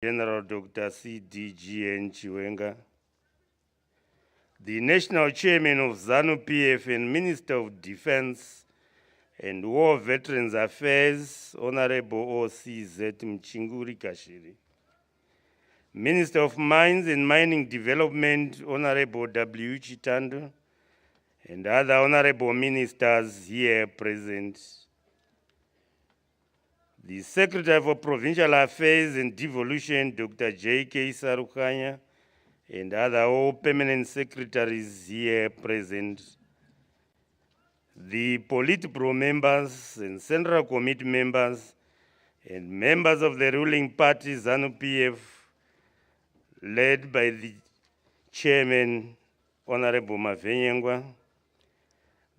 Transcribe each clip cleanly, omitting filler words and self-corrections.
General Dr. CDE.D.R.E.D.MNANGAGWA, the National Chairman of ZANU-PF and Minister of Defense and War Veterans Affairs, Honorable O.C.Z. Mchinguri Kashiri, Minister of Mines and Mining Development, Honorable W. Chitando, and other honorable ministers here present, the Secretary for Provincial Affairs and Devolution, Dr. J.K. Sarukanya, and other all permanent secretaries here present, the Politburo members and Central Committee members, and members of the ruling party, ZANU-PF, led by the Chairman, Honorable Mavenyengwa,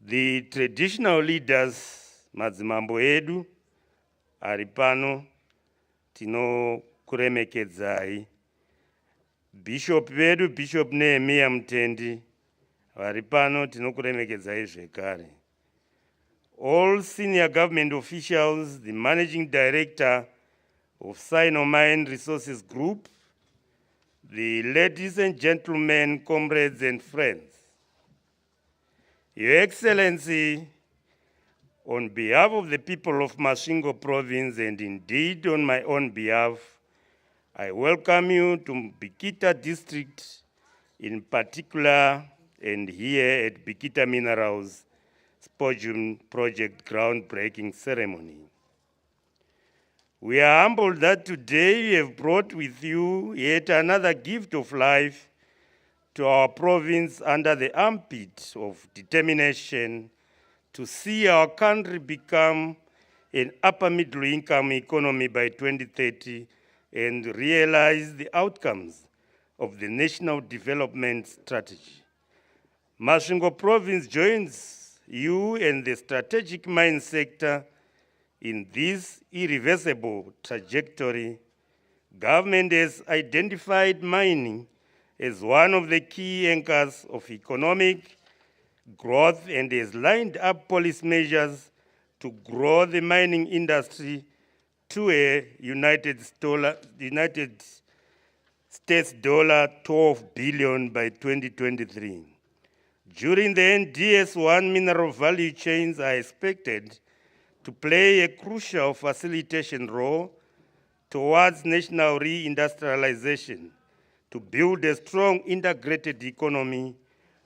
the traditional leaders, madzimambo edu, aripano, tino kuremekedzai, Bishop vedu, Bishop Nehemiah Mtendi, aripano, tino kuremekedzai zvekare. All senior government officials, the Managing Director of Sino-Mine Resources Group, the ladies and gentlemen, comrades and friends, Your Excellency, on behalf of the people of Masvingo Province and indeed on my own behalf, I welcome you to Bikita District in particular and here at Bikita Minerals Spondumene Project groundbreaking ceremony. We are humbled that today you have brought with you yet another gift of life to our province under the armpit of determination to see our country become an upper middle income economy by 2030 and realize the outcomes of the National Development Strategy. Masvingo Province joins you and the strategic mine sector in this irreversible trajectory. Government has identified mining as one of the key anchors of economic growth and has lined up policy measures to grow the mining industry to a United States dollar 12 billion by 2023. During the NDS1, mineral value chains are expected to play a crucial facilitation role towards national reindustrialization. To build a strong integrated economy,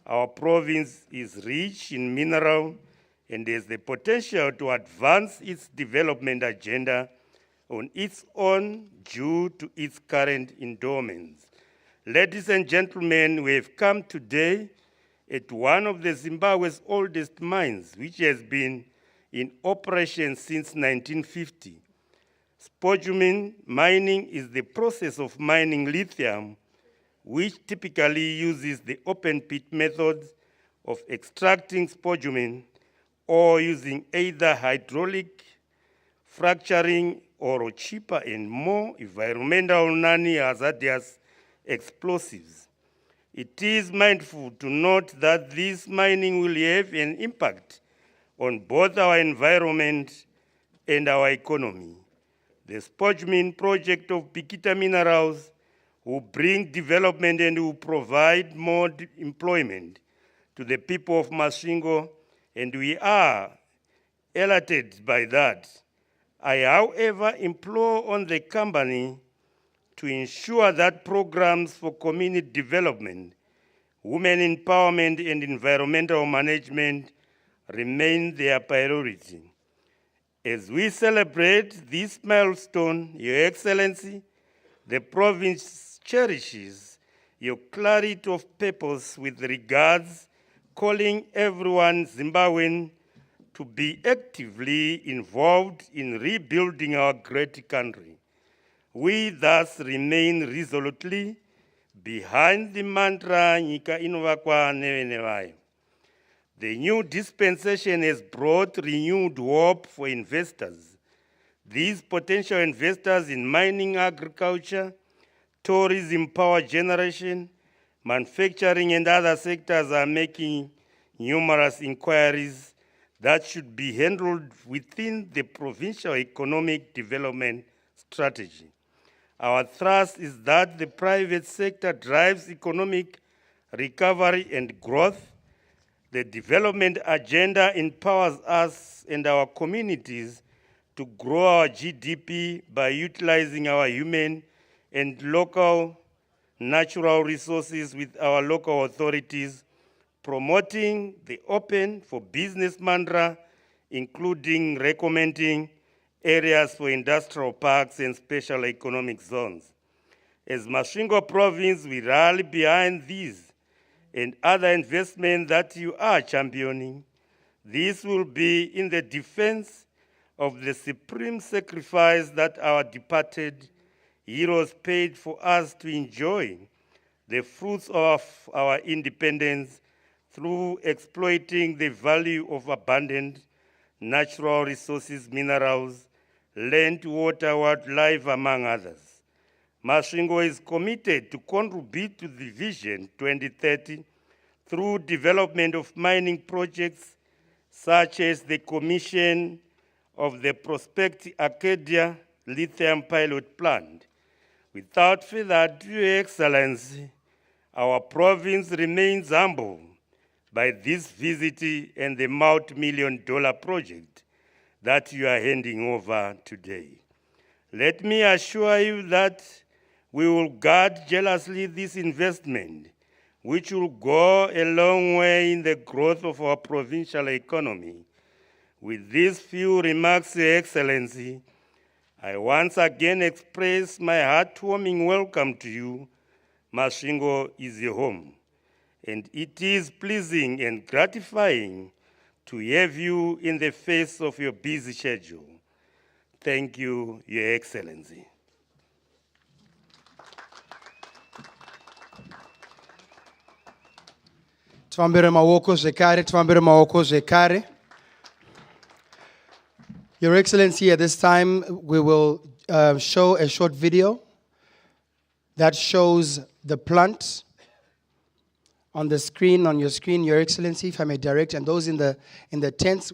our province is rich in mineral and has the potential to advance its development agenda on its own due to its current endowments. Ladies and gentlemen, we have come today at one of the Zimbabwe's oldest mines, which has been in operation since 1950. Spodumene mining is the process of mining lithium, which typically uses the open pit method of extracting spodumene or using either hydraulic fracturing or cheaper and more environmental non-hazardous explosives. It is mindful to note that this mining will have an impact on both our environment and our economy. The Spondumene project of Bikita Minerals will bring development and will provide more employment to the people of Masvingo, and we are elated by that. I, however, implore on the company to ensure that programs for community development, women empowerment, and environmental management remain their priority. As we celebrate this milestone, Your Excellency, the province cherishes your clarity of purpose with regards calling everyone Zimbabwean to be actively involved in rebuilding our great country. We thus remain resolutely behind the mantra Nyika inovakwa nevene vayo. The new dispensation has brought renewed hope for investors. These potential investors in mining, agriculture, tourism, power generation, manufacturing, and other sectors are making numerous inquiries that should be handled within the provincial economic development strategy. Our thrust is that the private sector drives economic recovery and growth. The development agenda empowers us and our communities to grow our GDP by utilizing our human and local natural resources with our local authorities, promoting the open for business mantra, including recommending areas for industrial parks and special economic zones. As Masvingo Province, we rally behind these and other investments that you are championing. This will be in the defense of the supreme sacrifice that our departed heroes paid for us to enjoy the fruits of our independence through exploiting the value of abundant natural resources, minerals, land, water, wildlife, among others. Masvingo is committed to contribute to the Vision 2030 through development of mining projects such as the commission of the Prospect Arcadia lithium pilot plant. Without further ado, Your Excellency, our province remains humbled by this visit and the multi-million-dollar project that you are handing over today. Let me assure you that we will guard jealously this investment, which will go a long way in the growth of our provincial economy. With these few remarks, Your Excellency, I once again express my heartwarming welcome to you. Masvingo is your home, and it is pleasing and gratifying to have you in the face of your busy schedule. Thank you, Your Excellency. Tvambere mawoko zekare, tvambere mawoko zekare. Your Excellency, at this time, we will show a short video that shows the plant on the screen, on your screen, Your Excellency, if I may direct, and those in the tents.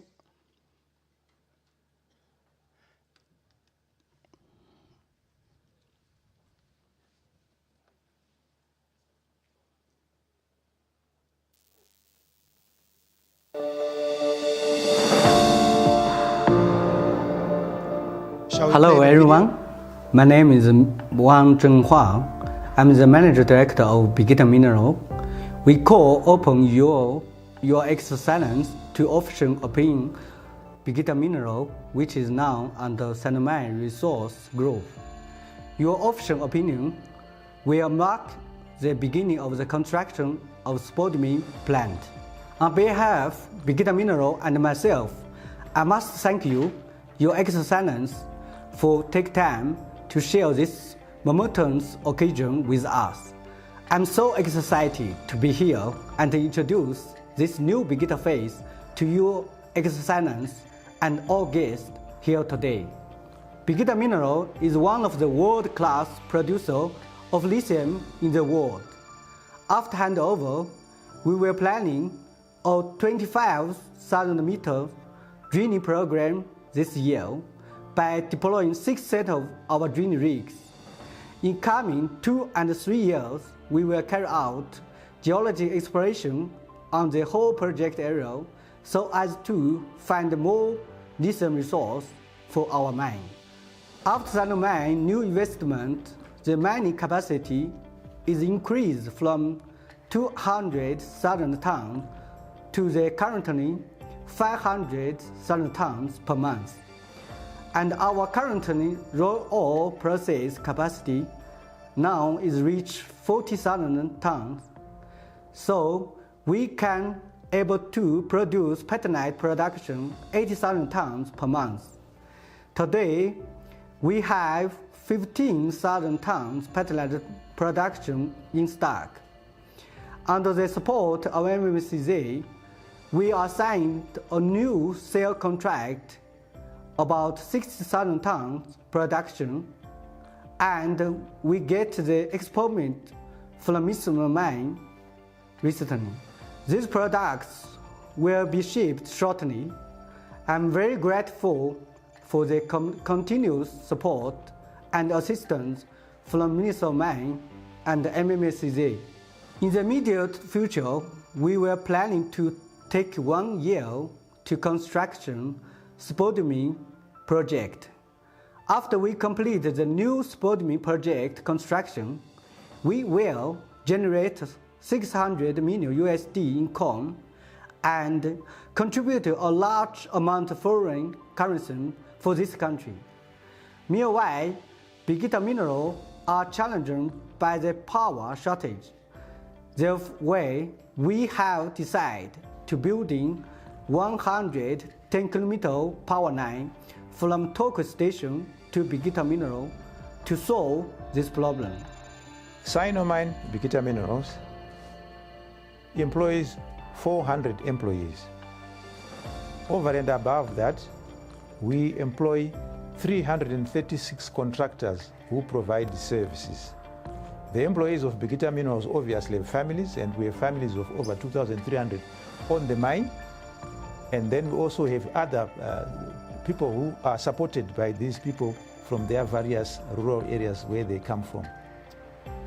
Hello everyone, my name is Wang Zhenghua. I'm the Manager Director of Bikita Minerals. We call upon your Excellence to official opinion Bikita Minerals, which is now under Spondumene Resource Group. Your official opinion will mark the beginning of the construction of Spondumene plant. On behalf of Bikita Minerals and myself, I must thank you, Your Excellence, for taking time to share this momentous occasion with us. I'm so excited to be here and to introduce this new Bikita phase to Your Excellence and all guests here today. Bikita Minerals is one of the world-class producers of lithium in the world. After handover, we were planning a 25,000 meter drilling program this year by deploying 6 sets of our drilling rigs. In coming 2 and 3 years, we will carry out geologic exploration on the whole project area so as to find more lithium resource for our mine. After Spondumene new investment, the mining capacity is increased from 200,000 tons to the currently 500,000 tons per month. And our currently raw ore process capacity now is reached 40,000 tons. So we can able to produce petanite production 80,000 tons per month. Today, we have 15,000 tons petanite production in stock. Under the support of MMCZ, we are signed a new sale contract about 60,000 tons production, and we get the experiment from Mr. Mine recently. These products will be shipped shortly. I'm very grateful for the continuous support and assistance from Ministry of Mine and MMSCZ. In the immediate future, we were planning to take 1 year to construction Spondumene project. After we complete the new Spondumene project construction, we will generate 600 million USD in corn and contribute a large amount of foreign currency for this country. Meanwhile, Bikita Minerals are challenged by the power shortage. Therefore, we have decided to build 110 km power line from Tokyo Station to Bikita Minerals to solve this problem. Sinomine Bikita Minerals employs 400 employees. Over and above that, we employ 336 contractors who provide services. The employees of Bikita Minerals obviously have families, and we have families of over 2,300 on the mine. And then we also have other people who are supported by these people from their various rural areas where they come from.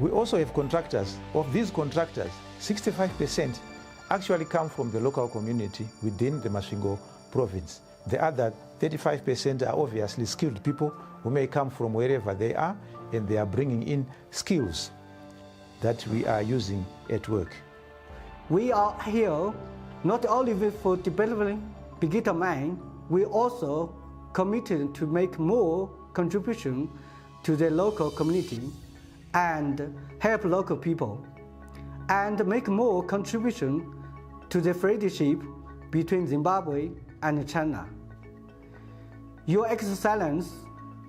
We also have contractors. Of these contractors, 65% actually come from the local community within the Masvingo province. The other 35% are obviously skilled people who may come from wherever they are, and they are bringing in skills that we are using at work. We are here not only for developing Bikita mine, we also committed to make more contribution to the local community and help local people, and make more contribution to the friendship between Zimbabwe and China. Your Excellency,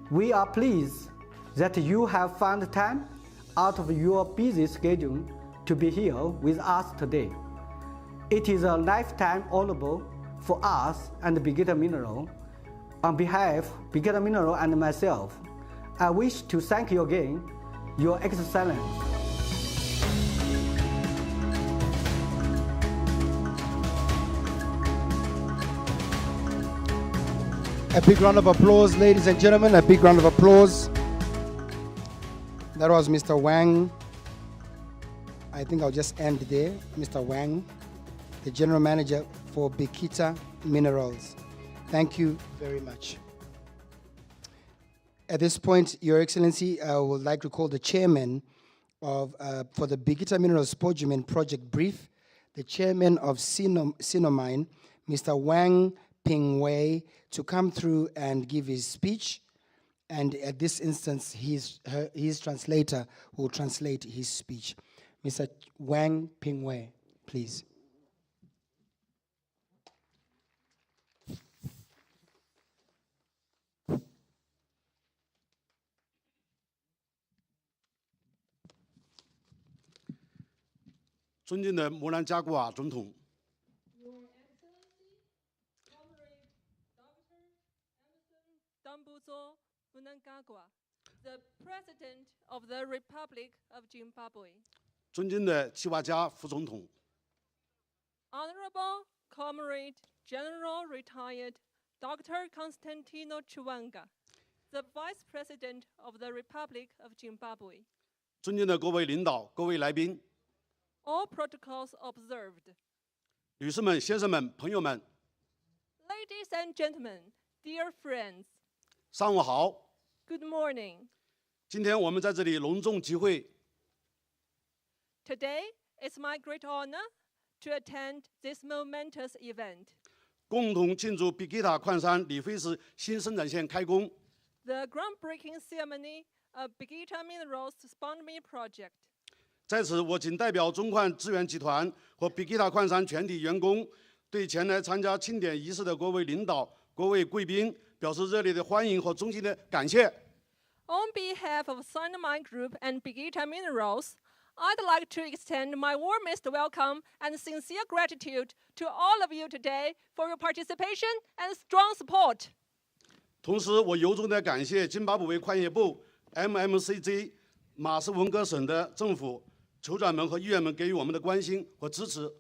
we are pleased that you have found time out of your busy schedule to be here with us today. It is a lifetime honor for us and Bikita Minerals. On behalf of Bikita Minerals and myself, I wish to thank you again, Your Excellency. A big round of applause, ladies and gentlemen, a big round of applause. That was Mr. Wang. I think I'll just end there. Mr. Wang, the General Manager for Bikita Minerals. Thank you very much. At this point, Your Excellency, I would like to call the chairman of, for the Bikita Minerals Spondumene project brief, the chairman of Sinomine, Mr. Wang Pingwei, to come through and give his speech. And at this instance, his translator will translate his speech. Mr. Wang Pingwei, please. MNANGAGWA 总统 Your Excellency, Comrade Dr. MNANGAGWA, the President of the Republic of Zimbabwe. 尊敬的齐瓦加副总统 Honorable Comrade General Retired Dr. Constantino Chiwenga, the Vice President of the Republic of Zimbabwe. 尊敬的各位领导、各位来宾、 All protocols observed. 女士们、先生们、朋友们， Ladies and gentlemen, dear friends, 上午好。 good morning. 今天我们在这里隆重集会， Today, it's my great honor to attend this momentous event. 共同庆祝 Bikita 矿山里菲斯新生产线开工。 The groundbreaking ceremony of Bikita Minerals Spondumene project. 在此，我谨代表中矿资源集团和 Bikita 矿山全体员工，对前来参加庆典仪式的各位领导、各位贵宾表示热烈的欢迎和衷心的感谢。 On behalf of Sinomine Group and Bikita Minerals, I'd like to extend my warmest welcome and sincere gratitude to all of you today for your participation and strong support. 同时，我由衷的感谢津巴布韦矿业部、MMCG、马斯文格省的政府、酋长们和议员们给予我们的关心和支持。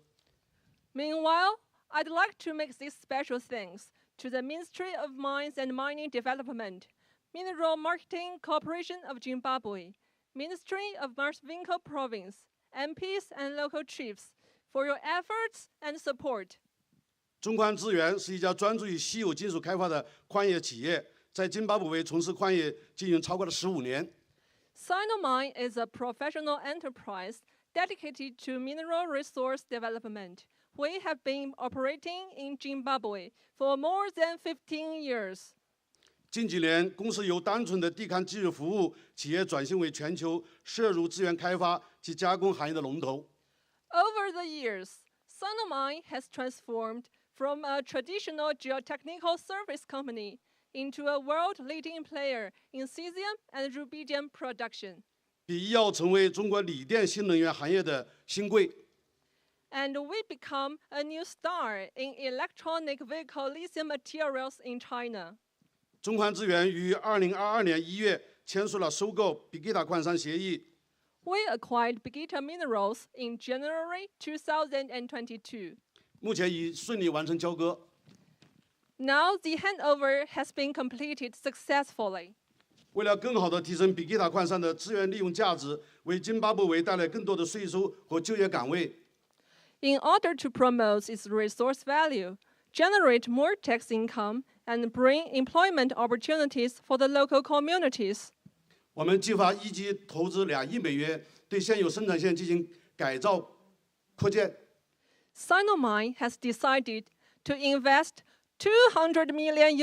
Meanwhile, I'd like to make these special thanks to the Ministry of Mines and Mining Development, Mineral Marketing Corporation of Zimbabwe, Ministry of Masvingo Province, MPs and local chiefs, for your efforts and support. 中矿资源是一家专注于稀有金属开发的矿业企业，在津巴布韦从事矿业经营超过了15年。Spondumene is a professional enterprise dedicated to mineral resource development. We have been operating in Zimbabwe for more than 15 years. 近几年，公司由单纯的地勘技术服务企业转型为全球摄入资源开发及加工行业的龙头。Over the years, Spondumene has transformed from a traditional geotechnical service company into a world-leading player in cesium and rubidium production. 比要成为中国锂电新能源行业的新贵。And we become a new star in electronic vehicle lithium materials in China. 中矿资源于2022年1月签署了收购 Bikita 矿山协议。We acquired Bikita Minerals in January 2022. 目前已顺利完成交割。Now the handover has been completed successfully. 为了更好地提升 Bikita 矿山的资源利用价值，为津巴布韦带来更多的税收和就业岗位。In order to promote its resource value, generate more tax income, and bring employment opportunities for the local communities. 我们计划一级投资2亿美元，对现有生产线进行改造扩建。Spondumene has decided to invest $200 million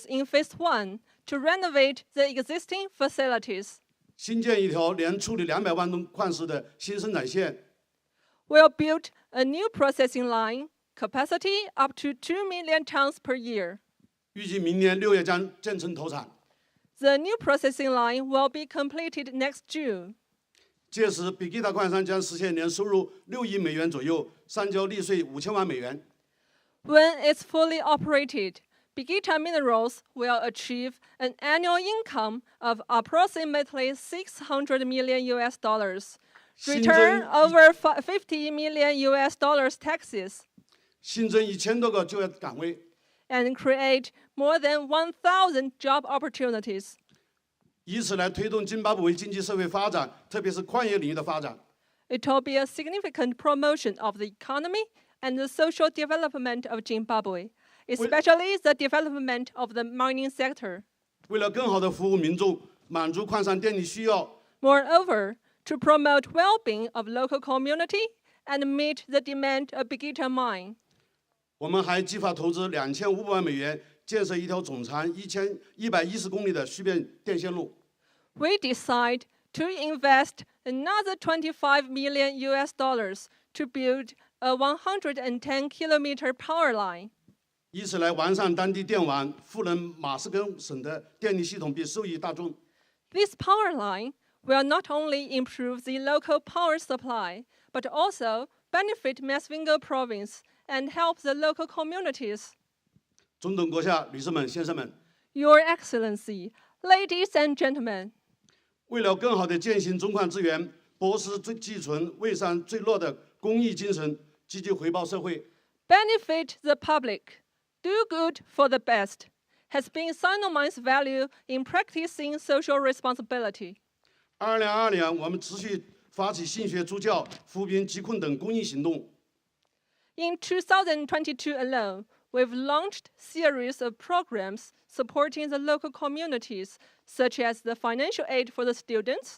in Phase 1 to renovate the existing facilities. 新建一条年处理200万吨矿石的新生产线。We'll build a new processing line, capacity up to 2 million tons per year. 预计明年6月将建成投产。The new processing line will be completed next June. 届时 ，Bikita 矿山将实现年收入6亿美元左右，上交利税5000万美元。When it's fully operated, Bikita Minerals will achieve an annual income of approximately $600 million, return over $50 million taxes, 新增1000多个就业岗位。 and create more than 1,000 job opportunities. 以此来推动津巴布韦经济社会发展，特别是矿业领域的发展。 It will be a significant promotion of the economy and the social development of Zimbabwe, especially the development of the mining sector. 为了更好地服务民众，满足矿山电力需要， Moreover, to promote well-being of local community and meet the demand of Bikita mine. 我们还计划投资2500万美元，建设一条总长1110公里的蓄变电线路。 We decide to invest another $25 million to build a 110-kilometer power line. 以此来完善当地电网，赋能马斯根省的电力系统，并受益大众。 This power line will not only improve the local power supply, but also benefit Masvingo province and help the local communities. 中等阁下、女士们、先生们， Your Excellency, ladies and gentlemen, 为了更好地践行中矿资源博施济存、为善最弱的公益精神，积极回报社会， benefit the public, do good for the best, has been Spondumene value in practicing social responsibility. 2022年，我们持续发起信学助教、扶贫济困等公益行动。 In 2022 alone, we've launched series of programs supporting the local communities, such as the financial aid for the students,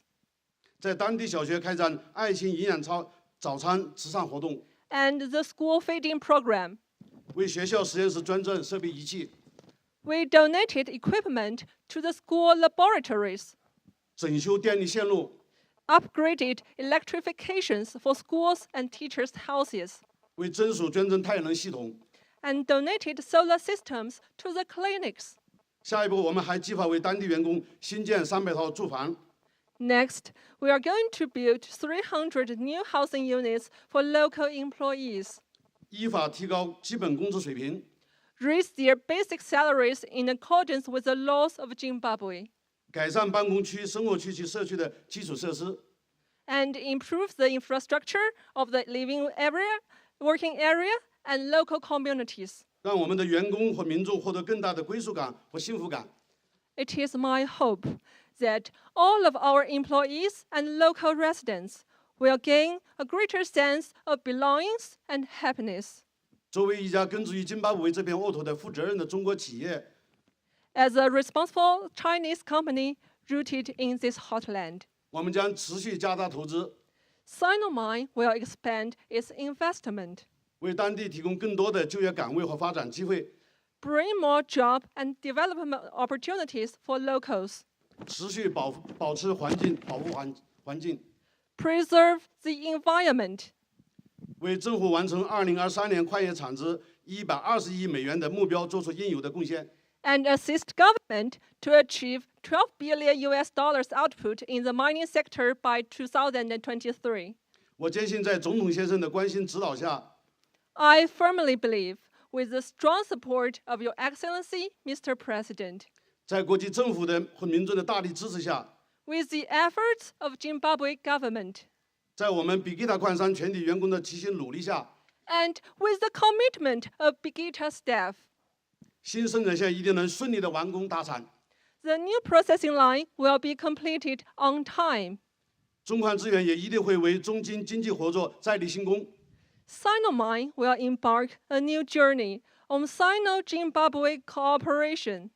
在当地小学开展爱心营养早餐慈善活动， and the school feeding program. 为学校实验室捐赠设备仪器， We donated equipment to the school laboratories, 整修电力线路， upgraded electrifications for schools and teachers' houses, 为诊所捐赠太阳能系统。 and donated solar systems to the clinics. 下一步，我们还计划为当地员工新建300套住房， Next, we are going to build 300 new housing units for local employees, 依法提高基本工资水平， raise their basic salaries in accordance with the laws of Zimbabwe, 改善办公区、生活区及社区的基础设施， and improve the infrastructure of the living area, working area, and local communities. 让我们的员工和民众获得更大的归属感和幸福感。 It is my hope that all of our employees and local residents will gain a greater sense of belongings and happiness. 作为一家根植于津巴布韦这片沃土的负责任的中国企业， As a responsible Chinese company rooted in this heartland, 我们将持续加大投资， Sinomine will expand its investment, 为当地提供更多的就业岗位和发展机会， bring more job and development opportunities for locals, 持续保持环境保护环境， preserve the environment, 为政府完成2023年矿业产值120亿美元的目标做出应有的贡献。 and assist government to achieve $12 billion output in the mining sector by 2023. 我坚信，在总统先生的关心指导下， I firmly believe, with the strong support of Your Excellency, Mr. President, 在国际政府的和民众的大力支持下， with the efforts of Zimbabwe government, 在我们比基塔矿山全体员工的齐心努力下， and with the commitment of Bikita staff, 新生产线一定能顺利的完工达产。 the new processing line will be completed on time. 中矿资源也一定会为中金经济合作再立新功。 Sinomine will embark a new journey on Sino-Zimbabwe cooperation.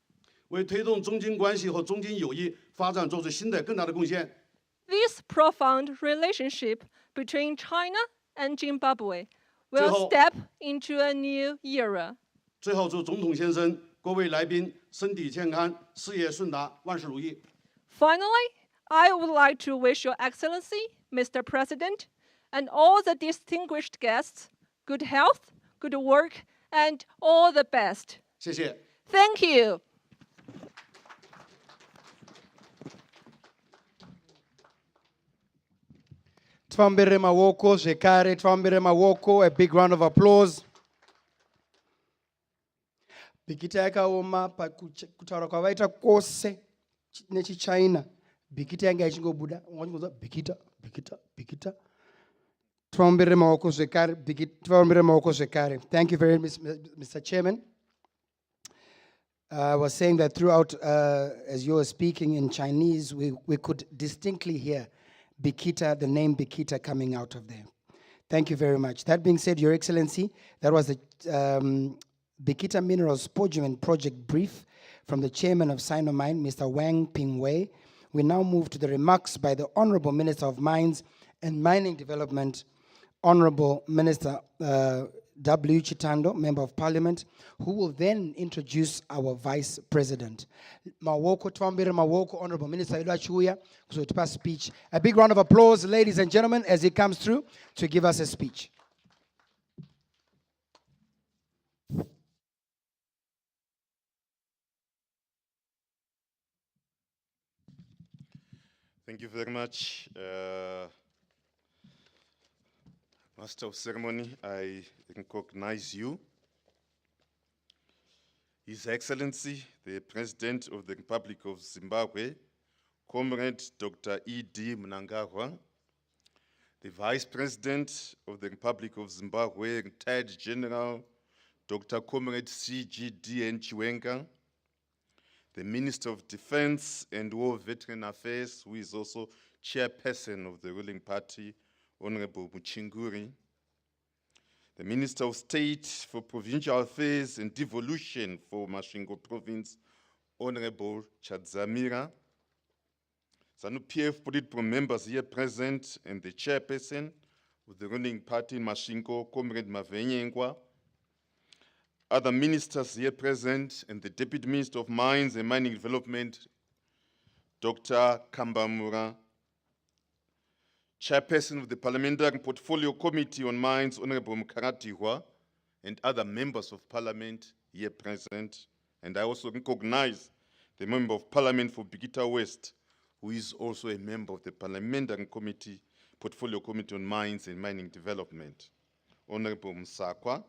为推动中金关系和中金友谊发展做出新的更大的贡献。 This profound relationship between China and Zimbabwe will 最后- step into a new era. 最后，祝总统先生、各位来宾身体健康、事业顺达、万事如意。 Finally, I would like to wish Your Excellency, Mr. President, and all the distinguished guests good health, good work, and all the best. 谢谢。 Thank you. Twambire mawoko, shekare, twambire mawoko, a big round of applause. Bikita yakaoma pakutaura kwavaita kwose nechichina. Bikita yanga ichingobuda, wangoza Bikita, Bikita, Bikita. Twambire mawoko shekare, twambire mawoko shekare. Thank you very much, Mr. Chairman. I was saying that throughout, as you were speaking in Chinese, we could distinctly hear Bikita, the name Bikita coming out of there. Thank you very much. That being said, Your Excellency, that was the Bikita Minerals Spondumene project brief from the chairman of Sinomine, Mr. Wang Pingwei. We now move to the remarks by the Honorable Minister of Mines and Mining Development, Honorable Minister W. Chitando, Member of Parliament, who will then introduce our Vice President. Mawoko Twambire Mawoko, Honorable Minister Ilachuya, so to pass speech. A big round of applause, ladies and gentlemen, as he comes through to give us a speech. Thank you very much, Master of Ceremony. I recognize you. His Excellency, the President of the Republic of Zimbabwe, Comrade Dr. E.D.R.E.D.MNANGAGWA, the Vice President of the Republic of Zimbabwe, retired General Dr. Comrade C.G.D.N.CHIWENGA, the Minister of Defense and War Veteran Affairs, who is also chairperson of the ruling party, Honorable Muchinguri, the Minister of State for Provincial Affairs and Devolution for Masvingo Province, Honorable Chadzamira, ZANU-PF Politburo members here present, and the chairperson of the ruling party in Masvingo, Comrade Mavenyengwa, other ministers here present, and the Deputy Minister of Mines and Mining Development, Dr. Kambamura, Chairperson of the Parliamentary Portfolio Committee on Mines, Honorable Mkaratiwa, and other members of Parliament here present. And I also recognize the Member of Parliament for Bikita West, who is also a member of the Parliamentary Committee, Portfolio Committee on Mines and Mining Development, Honorable Msakwa.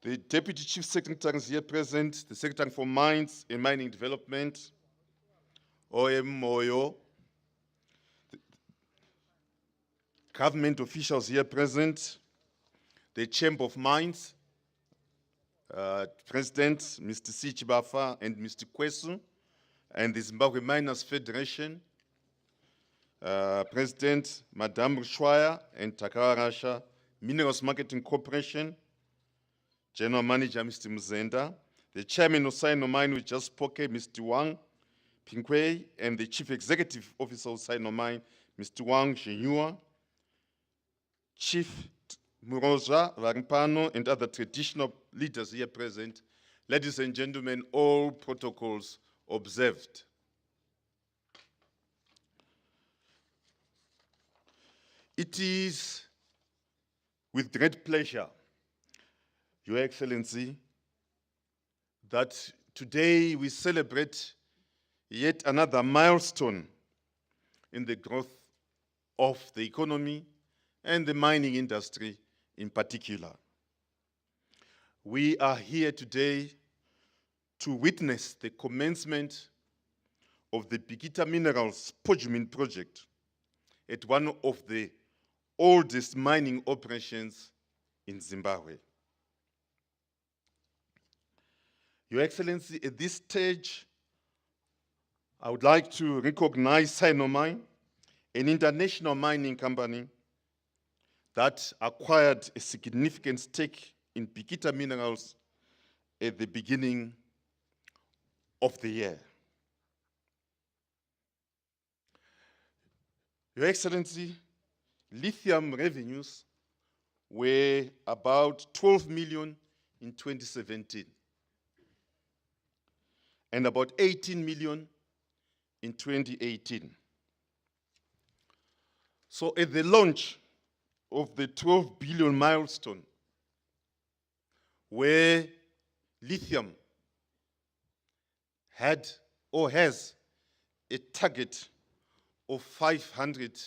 The Deputy Chief Secretaries here present, the Secretary for Mines and Mining Development, O.M. Moyo, government officials here present, the Chamber of Mines, President Mr. C. Chibafa and Mr. Kwesu, and the Zimbabwe Miners Federation, President Madame Shwaya and Takawa Rasha, Minerals Marketing Corporation, General Manager Mr. Muzenda, the Chairman of Sinomine, we just spoke, Mr. Wang Pinkwe, and the Chief Executive Officer of Sinomine, Mr. Wang Shenyua, Chief Muroza Varimpano, and other traditional leaders here present. Ladies and gentlemen, all protocols observed. It is with great pleasure, Your Excellency, that today we celebrate yet another milestone in the growth of the economy and the mining industry in particular. We are here today to witness the commencement of the Bikita Minerals Spondumene project at one of the oldest mining operations in Zimbabwe. Your Excellency, at this stage, I would like to recognize Sinomine, an international mining company that acquired a significant stake in Bikita Minerals at the beginning of the year. Your Excellency, lithium revenues were about 12 million in 2017 and about 18 million in 2018. So at the launch of the 12 billion milestone, where lithium had or has a target of 500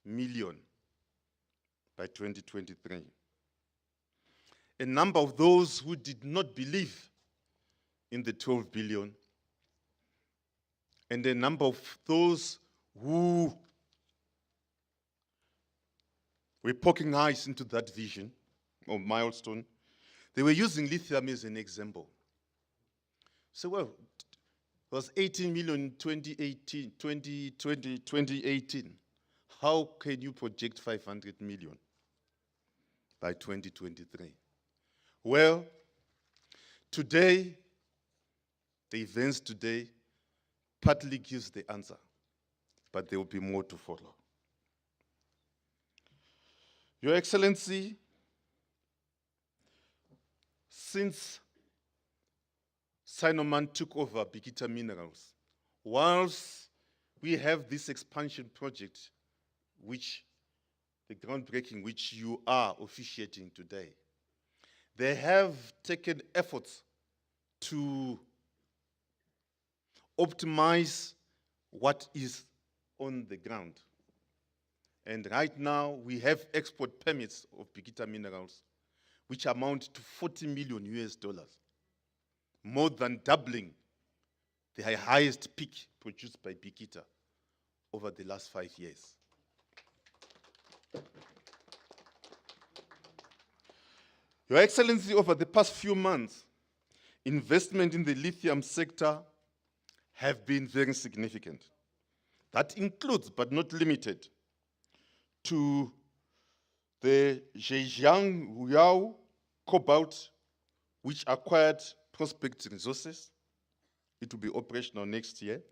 million by 2023. A number of those who did not believe in the 12 billion, and a number of those who were poking eyes into that vision or milestone, they were using lithium as an example. So, well, it was 18 million in 2018. How can you project 500 million by 2023? Well, today, the events today partly gives the answer, but there will be more to follow. Your Excellency, since Sinomine took over Bikita Minerals, whilst we have this expansion project, which the groundbreaking which you are officiating today, they have taken efforts to optimize what is on the ground. And right now, we have export permits of Bikita Minerals, which amount to 40 million US dollars, more than doubling the highest peak produced by Bikita over the last 5 years. Your Excellency, over the past few months, investment in the lithium sector have been very significant. That includes, but not limited, to the Zhejiang Huyao cobalt, which acquired prospect resources. It will be operational next year.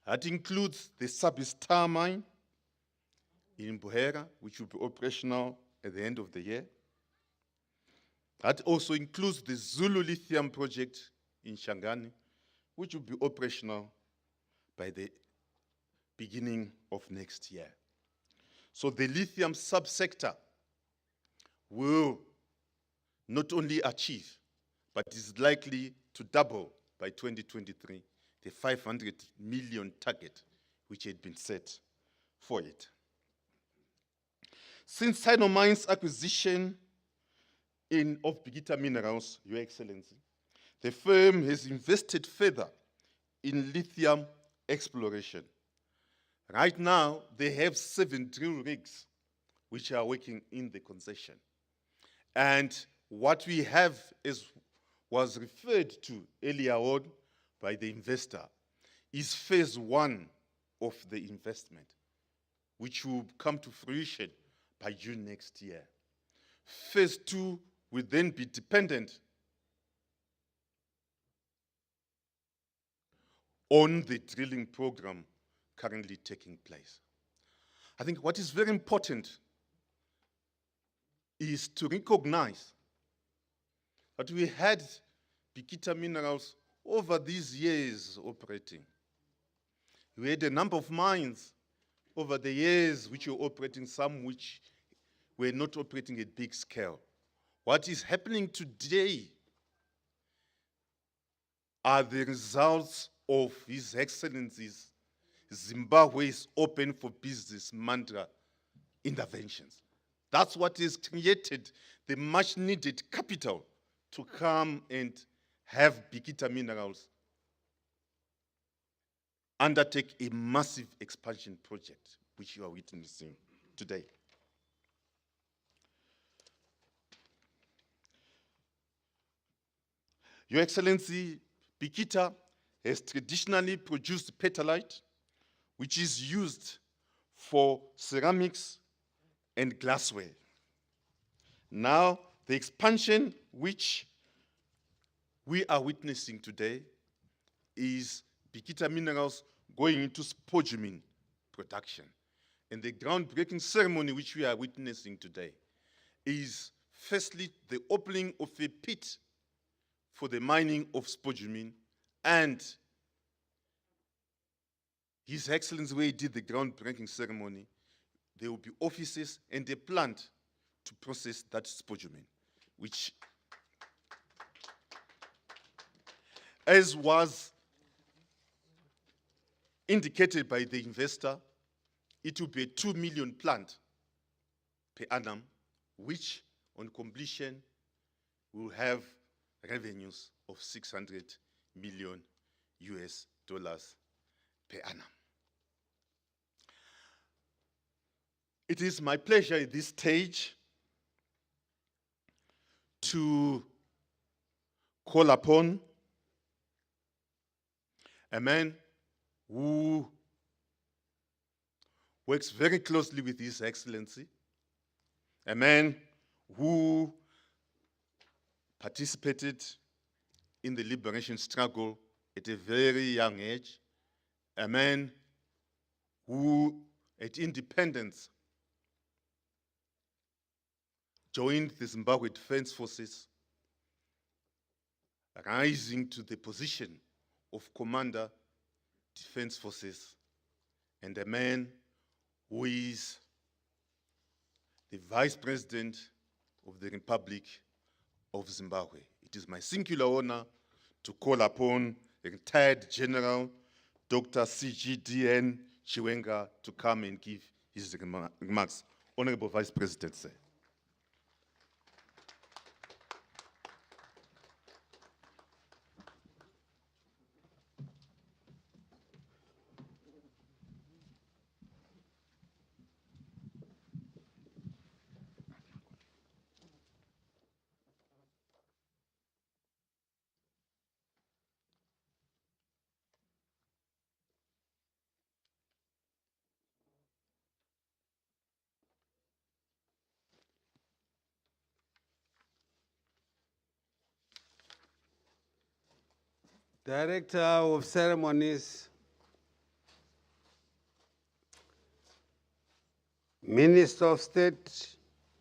That includes the Sub-Star mine in Buhera, which will be operational at the end of the year. That also includes the Zulu lithium project in Shangani, which will be operational by the beginning of next year. So the lithium subsector will not only achieve, but is likely to double by 2023, the 500 million target which had been set for it. Since Sinomine's acquisition of Bikita Minerals, Your Excellency, the firm has invested further in lithium exploration. Right now, they have 7 drill rigs which are working in the concession. And what we have was referred to earlier on by the investor, is phase 1 of the investment, which will come to fruition by June next year. Phase 2 will then be dependent on the drilling program currently taking place. I think what is very important is to recognize that we had Bikita Minerals over these years operating. We had a number of mines over the years which were operating, some which were not operating at big scale. What is happening today are the results of His Excellency's Zimbabwe's Open for Business mantra interventions. That's what has created the much needed capital to come and have Bikita Minerals undertake a massive expansion project, which you are witnessing today. Your Excellency, Bikita has traditionally produced petalite, which is used for ceramics and glassware. Now, the expansion which we are witnessing today is Bikita Minerals going into spodumene production. And the groundbreaking ceremony which we are witnessing today is firstly the opening of a pit for the mining of spodumene, and His Excellency, where he did the groundbreaking ceremony, there will be offices and a plant to process that spodumene, which, as was indicated by the investor, it will be a 2 million plant per annum, which on completion will have revenues of 600 million US dollars per annum. It is my pleasure at this stage to call upon a man who works very closely with His Excellency, a man who participated in the liberation struggle at a very young age, a man who, at independence, joined the Zimbabwe Defense Forces, rising to the position of Commander Defense Forces, and a man who is the Vice President of the Republic of Zimbabwe. It is my singular honor to call upon the retired General Dr. CDE.D.R.E.D.MNANGAGWA to come and give his remarks. Honorable Vice President, sir. Director of Ceremonies, Minister of State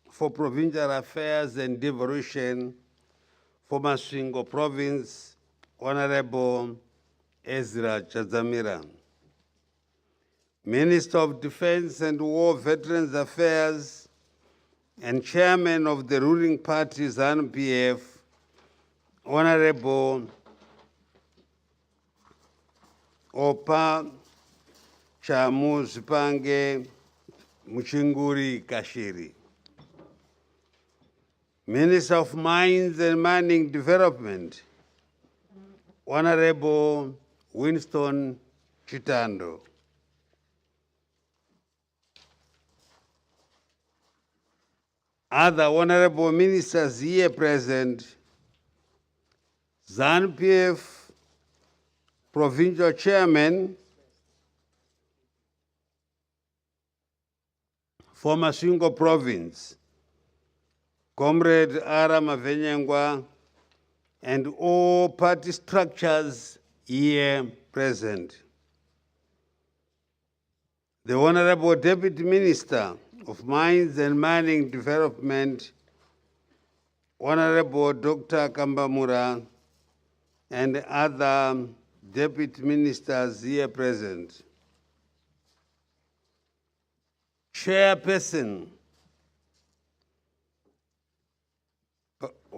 for Provincial Affairs and Devolution for Masvingo Province, Honorable Ezra Chadzamira, Minister of Defense and War Veterans Affairs and Chairman of the ruling party ZANU-PF, Honorable Opa Chamuzipange Muchinguri Kashiri, Minister of Mines and Mining Development, Honorable Winston Chitando, other honorable ministers here present, ZANU-PF Provincial Chairman for Masvingo Province, Comrade Ara Mavenyengwa, and all party structures here present. The Honorable Deputy Minister of Mines and Mining Development, Honorable Dr. Kambamura, and other deputy ministers here present. Chairperson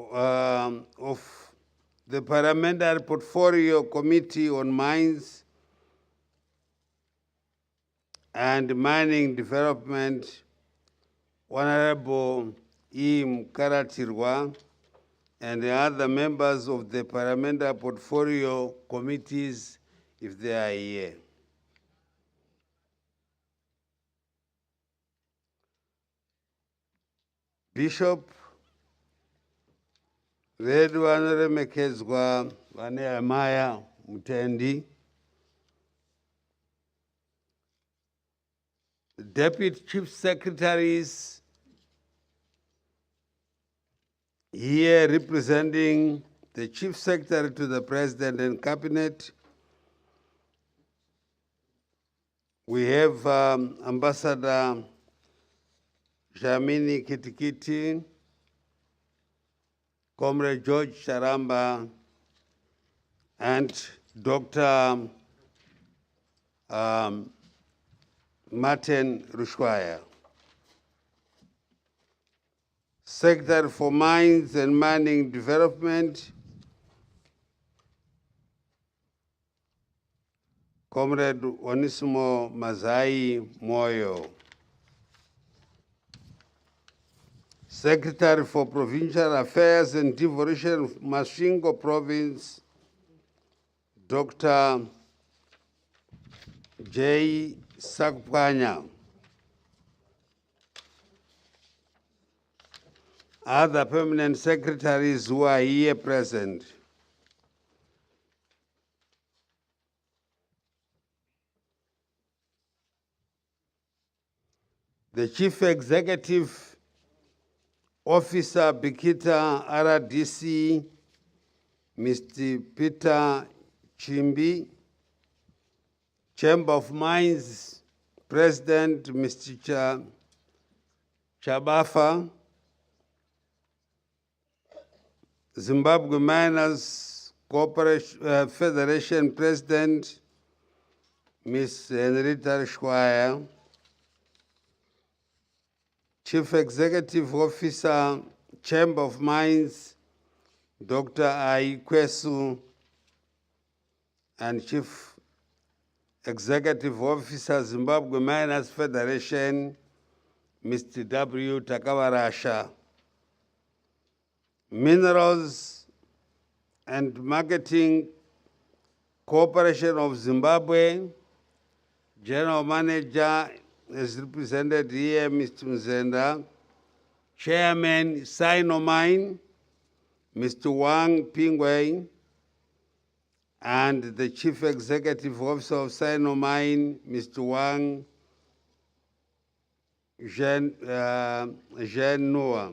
of the Parliamentary Portfolio Committee on Mines and Mining Development, Honorable Im Karatirwa, and the other members of the Parliamentary Portfolio Committees, if they are here. Bishop, vedu vanoremekezwa vane Amaya Mutendi, Deputy Chief Secretaries here representing the Chief Secretary to the President and Cabinet. We have Ambassador Jamini Kitikiti, Comrade George Charamba, and Dr. Martin Rushwaya. Secretary for Mines and Mining Development, Comrade Onisimo Mazai Moyo. Secretary for Provincial Affairs and Devolution of Masvingo Province, Dr. J. Sakpanya. Other permanent secretaries who are here present. The Chief Executive Officer, Bikita RDC, Mr. Peter Chimbi, Chamber of Mines President, Mr. Chabafa, Zimbabwe Miners Corporation Federation President, Ms. Henrietta Shwaya, Chief Executive Officer, Chamber of Mines, Dr. Aikwesu, and Chief Executive Officer, Zimbabwe Miners Federation, Mr. W. Takawarasha. Minerals and Marketing Corporation of Zimbabwe, General Manager is represented here, Mr. Mzenda. Chairman, Sinomine, Mr. Wang Pingwei, and the Chief Executive Officer of Sinomine, Mr. Wang Jean Noah.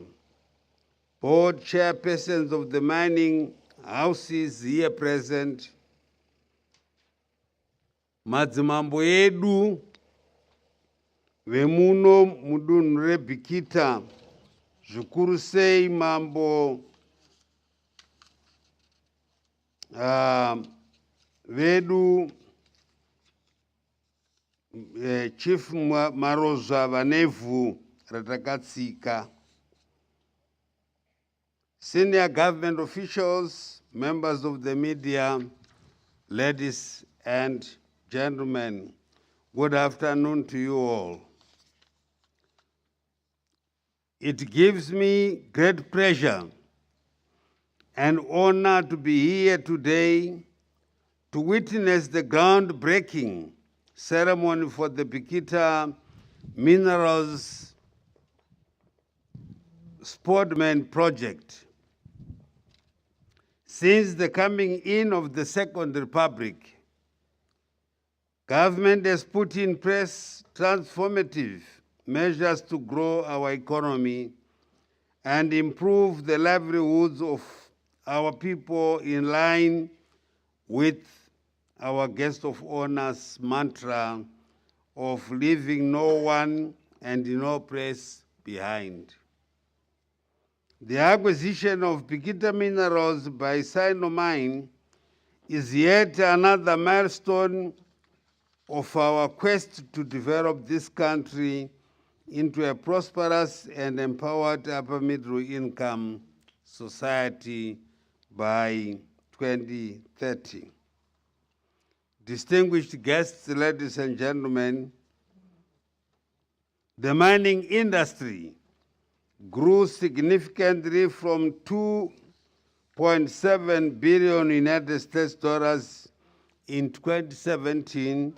Board chairpersons of the mining houses here present, madzimambo edu vemuno mudunhu reBikita, zvikuru sei mambo vedu Chief Marozva vanevhu ratakatsika, senior government officials, members of the media, ladies and gentlemen, good afternoon to you all. It gives me great pleasure and honor to be here today to witness the groundbreaking ceremony for the Bikita Minerals Spondumene project. Since the coming in of the Second Republic, Government has put in place transformative measures to grow our economy and improve the livelihoods of our people in line with our guest of honor's mantra of leaving no one and no place behind. The acquisition of Bikita Minerals by Spondumene is yet another milestone of our quest to develop this country into a prosperous and empowered upper middle income society by 2030. Distinguished guests, ladies and gentlemen, the mining industry grew significantly from $2.7 billion United States dollars in 2017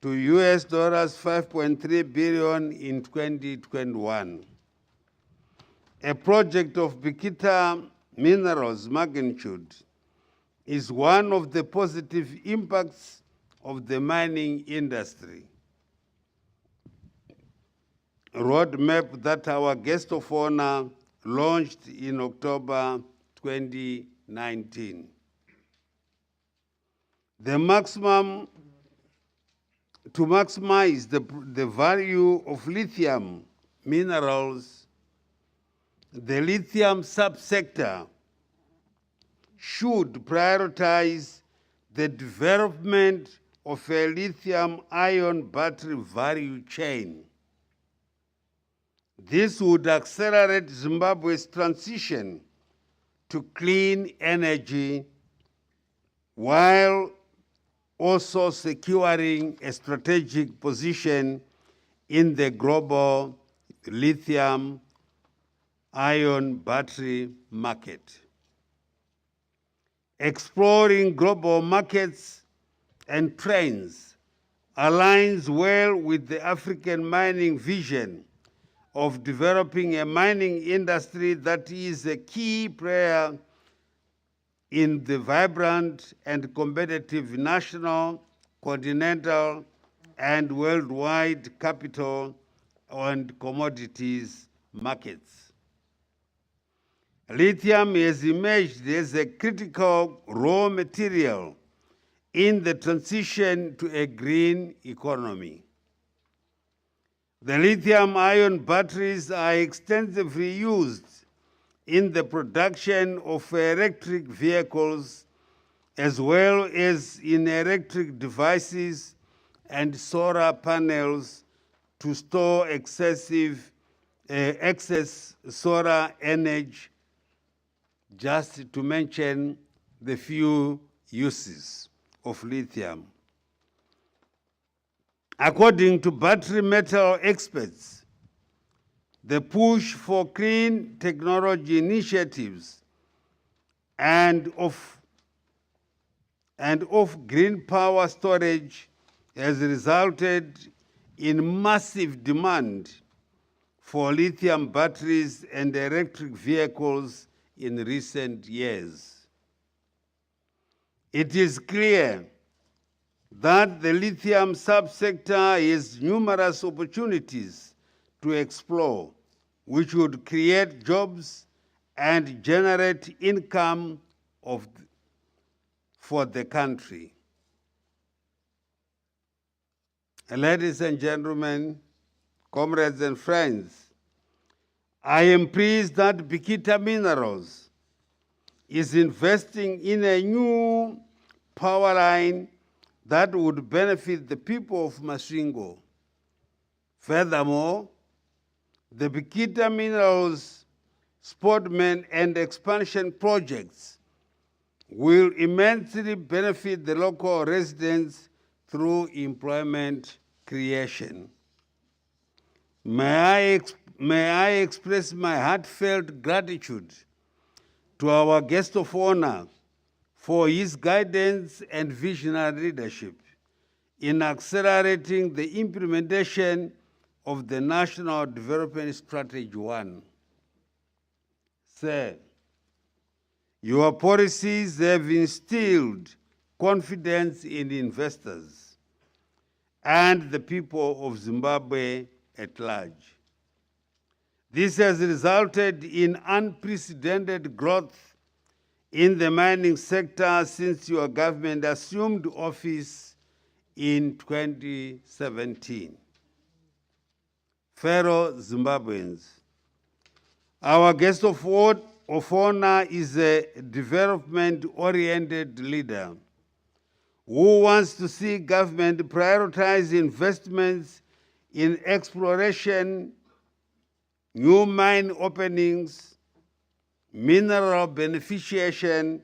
to US dollars 5.3 billion in 2021. A project of Bikita Minerals magnitude is one of the positive impacts of the mining industry. A roadmap that our guest of honor launched in October 2019. To maximize the value of lithium minerals, the lithium subsector should prioritize the development of a lithium-ion battery value chain. This would accelerate Zimbabwe's transition to clean energy while also securing a strategic position in the global lithium-ion battery market. Exploring global markets and trends aligns well with the African mining vision of developing a mining industry that is a key player in the vibrant and competitive national, continental, and worldwide capital and commodities markets. Lithium has emerged as a critical raw material in the transition to a green economy. The lithium-ion batteries are extensively used in the production of electric vehicles, as well as in electric devices and solar panels to store excess solar energy, just to mention the few uses of lithium. According to battery metal experts, the push for clean technology initiatives and of green power storage has resulted in massive demand for lithium batteries and electric vehicles in recent years. It is clear that the lithium subsector has numerous opportunities to explore, which would create jobs and generate income for the country. Ladies and gentlemen, comrades and friends, I am pleased that Bikita Minerals is investing in a new power line that would benefit the people of Masvingo. Furthermore, the Bikita Minerals, Spondumene, and expansion projects will immensely benefit the local residents through employment creation. May I express my heartfelt gratitude to our guest of honor for his guidance and visionary leadership in accelerating the implementation of the National Development Strategy 1. Sir, your policies have instilled confidence in investors and the people of Zimbabwe at large. This has resulted in unprecedented growth in the mining sector since your government assumed office in 2017. Fellow Zimbabweans, our guest of honor is a development-oriented leader who wants to see government prioritize investments in exploration, new mine openings, mineral beneficiation,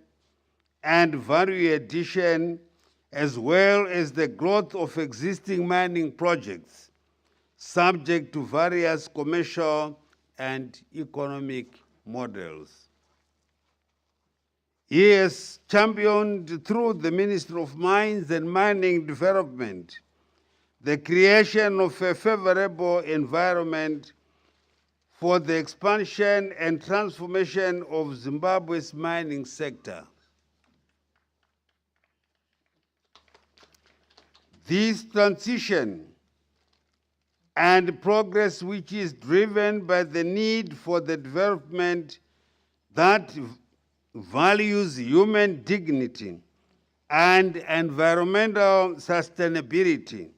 and value addition, as well as the growth of existing mining projects, subject to various commercial and economic models. He has championed through the Ministry of Mines and Mining Development the creation of a favorable environment for the expansion and transformation of Zimbabwe's mining sector. This transition and progress, which is driven by the need for the development that values human dignity and environmental sustainability,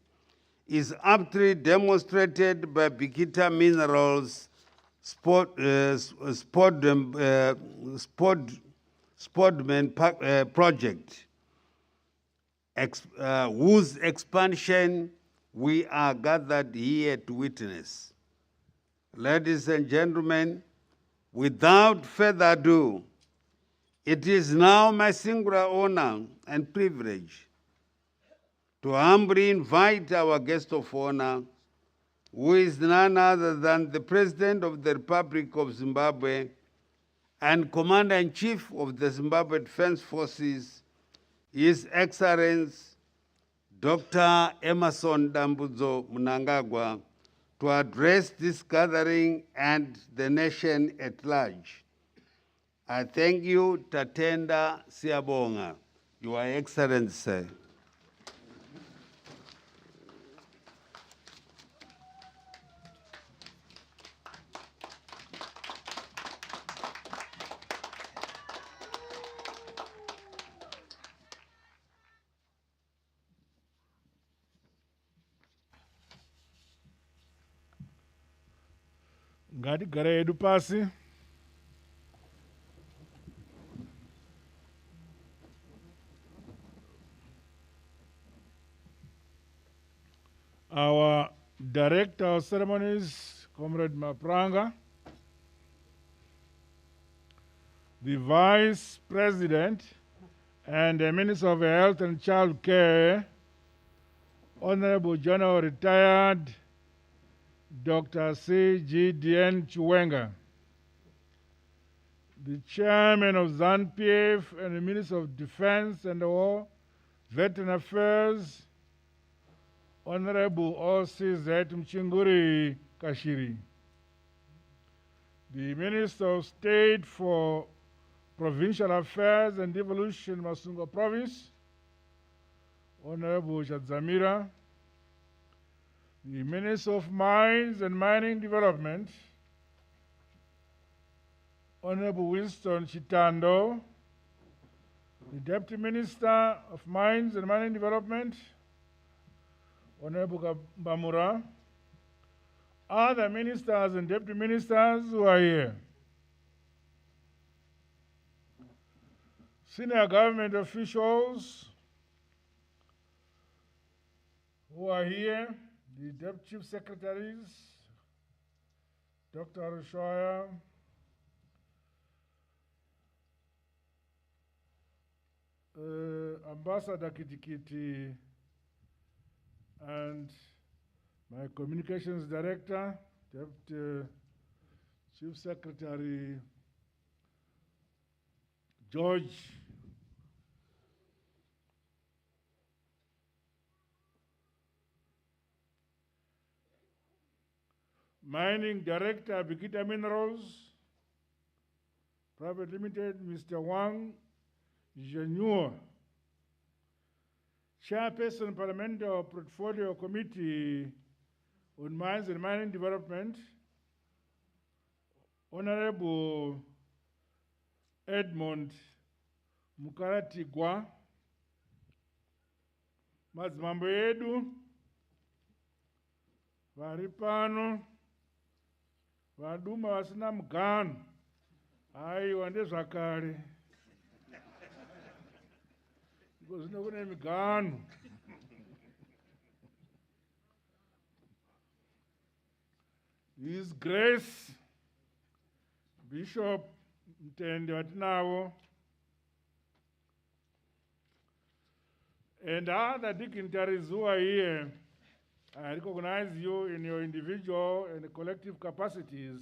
is aptly demonstrated by Bikita Minerals' Spondumene project, whose expansion we are gathered here to witness. Ladies and gentlemen, without further ado, it is now my singular honor and privilege to humbly invite our guest of honor, who is none other than the President of the Republic of Zimbabwe and Commander-in-Chief of the Zimbabwe Defense Forces, His Excellency Dr. Emmerson Dambudzo Mnangagwa, to address this gathering and the nation at large. I thank you, Tatenda Siyabonga, Your Excellency. ngatigare hedu pasi. Our Director of Ceremonies, Comrade Mapranga, the Vice President and the Minister of Health and Child Care, Honorable General Retired Dr. CDE.R.E.D.MNANGAGWA, the Chairman of ZANU-PF and the Minister of Defense and War, Veteran Affairs, Honorable O.C.Z. Mchinguri Kashiri, the Minister of State for Provincial Affairs and Devolution, Masunga Province, Honorable Shadzamira, the Minister of Mines and Mining Development, Honorable Winston Chitando, the Deputy Minister of Mines and Mining Development, Honorable Bamura, other ministers and deputy ministers who are here, senior government officials who are here, the deputy chief secretaries, Dr. Rushoya, Ambassador Kitikiti, and my communications director, Deputy Chief Secretary George, Mining Director, Bikita Minerals Private Limited, Mr. Wang Zhenyuo, Chairperson, Parliamentary Portfolio Committee on Mines and Mining Development, Honorable Mukaratigwa, madzimambo edu vari pano, vaduma vasina mugano, aiwa ndezvakare, zvino kune migano. His Grace Bishop Mtende watinavo, and other dignitaries who are here, I recognize you in your individual and collective capacities.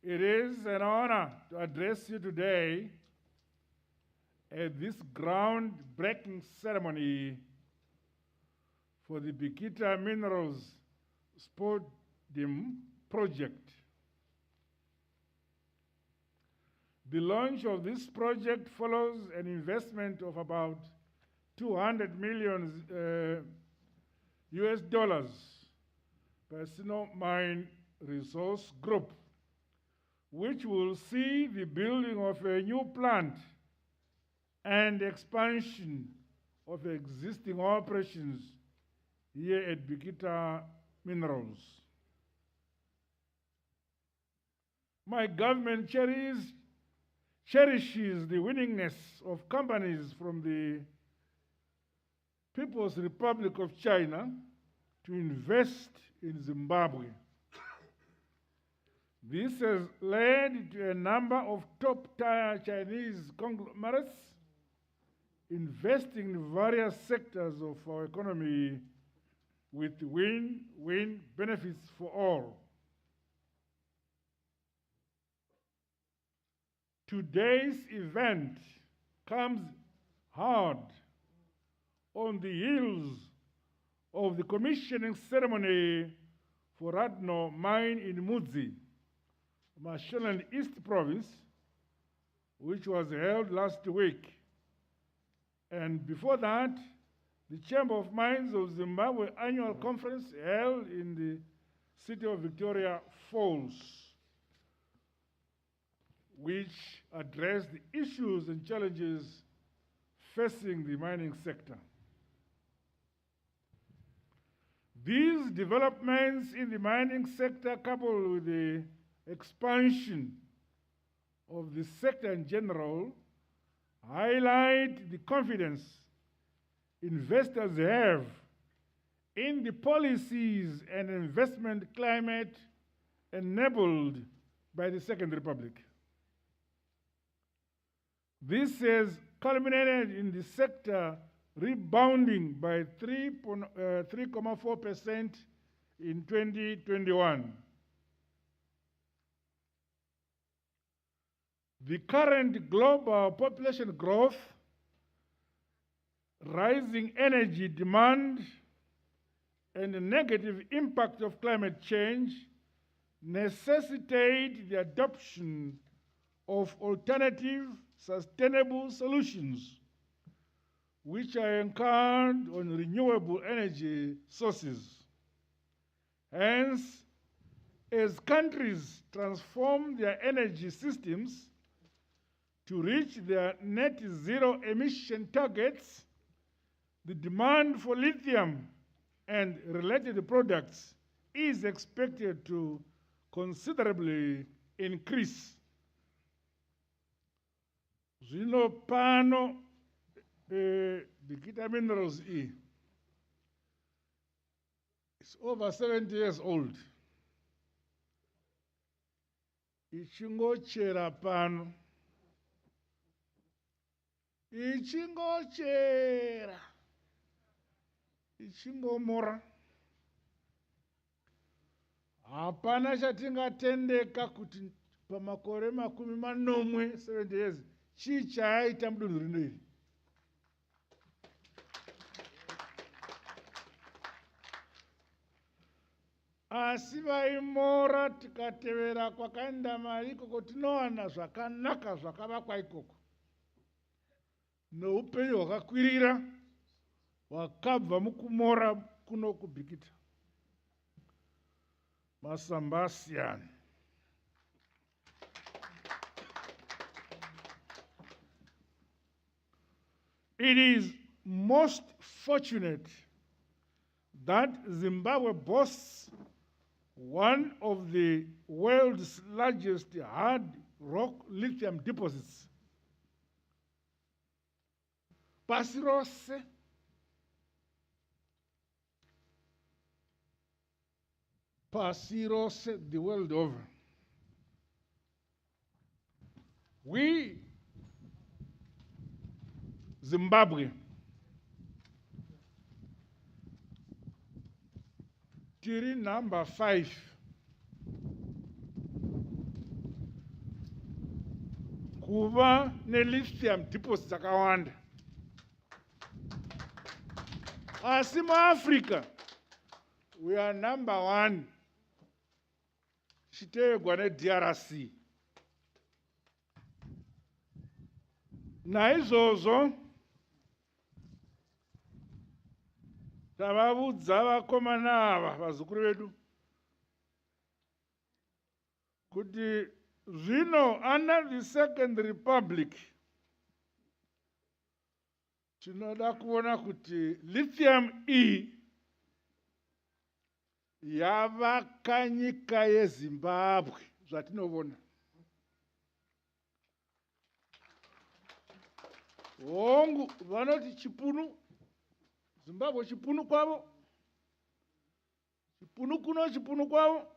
It is an honor to address you today at this groundbreaking ceremony for the Bikita Minerals Spondumene project. The launch of this project follows an investment of about $200 million US dollars by Spondumene Resource Group, which will see the building of a new plant and expansion of existing operations here at Bikita Minerals. My government cherishes the willingness of companies from the People's Republic of China to invest in Zimbabwe. This has led to a number of top-tier Chinese conglomerates investing in various sectors of our economy with win-win benefits for all. Today's event comes hard on the heels of the commissioning ceremony for Radno mine in Mudzi, Mashonaland East Province, which was held last week. And before that, the Chamber of Mines of Zimbabwe annual conference held in the city of Victoria Falls, which addressed the issues and challenges facing the mining sector. These developments in the mining sector, coupled with the expansion of the sector in general, highlight the confidence investors have in the policies and investment climate enabled by the Second Republic. This has culminated in the sector rebounding by 3.4% in 2021. The current global population growth, rising energy demand, and the negative impact of climate change necessitate the adoption of alternative, sustainable solutions, which are anchored on renewable energy sources. Hence, as countries transform their energy systems to reach their net zero emission targets, the demand for lithium and related products is expected to considerably increase. Zvino pano Bikita Minerals it's over 70 years old. Ichingochera pano. Ichingochera. Ichingomora. Hapana chatingatendeka kuti pamakore makumi manomwe 70 years chichaita mudunhu rino iri. Asi vaimora tikatevera kwakaenda mari ikoko tinowana zvakanaka zvakavakwa ikoko. noupenyu hwakakwirira hwakabva mukumora kuno kubhikita. Masamba asiyana. It is most fortunate that Zimbabwe boasts one of the world's largest hard rock lithium deposits. Pasi rose the world over. We, Zimbabwe, tiri number 5 kuva ne-lithium deposits akawanda. Asi muAfrica, we are number 1, chiteegwa ne-DRC. Naizvozvo tavabudza vakomana ava vazukuru vedu kuti zvino under the Second Republic tinoda kuona kuti lithium iyi yavaka nyika yeZimbabwe zvatinoona. Hongu vanoti chipunu Zimbabwe chipunu kwavo, chipunu kuno chipunu kwavo.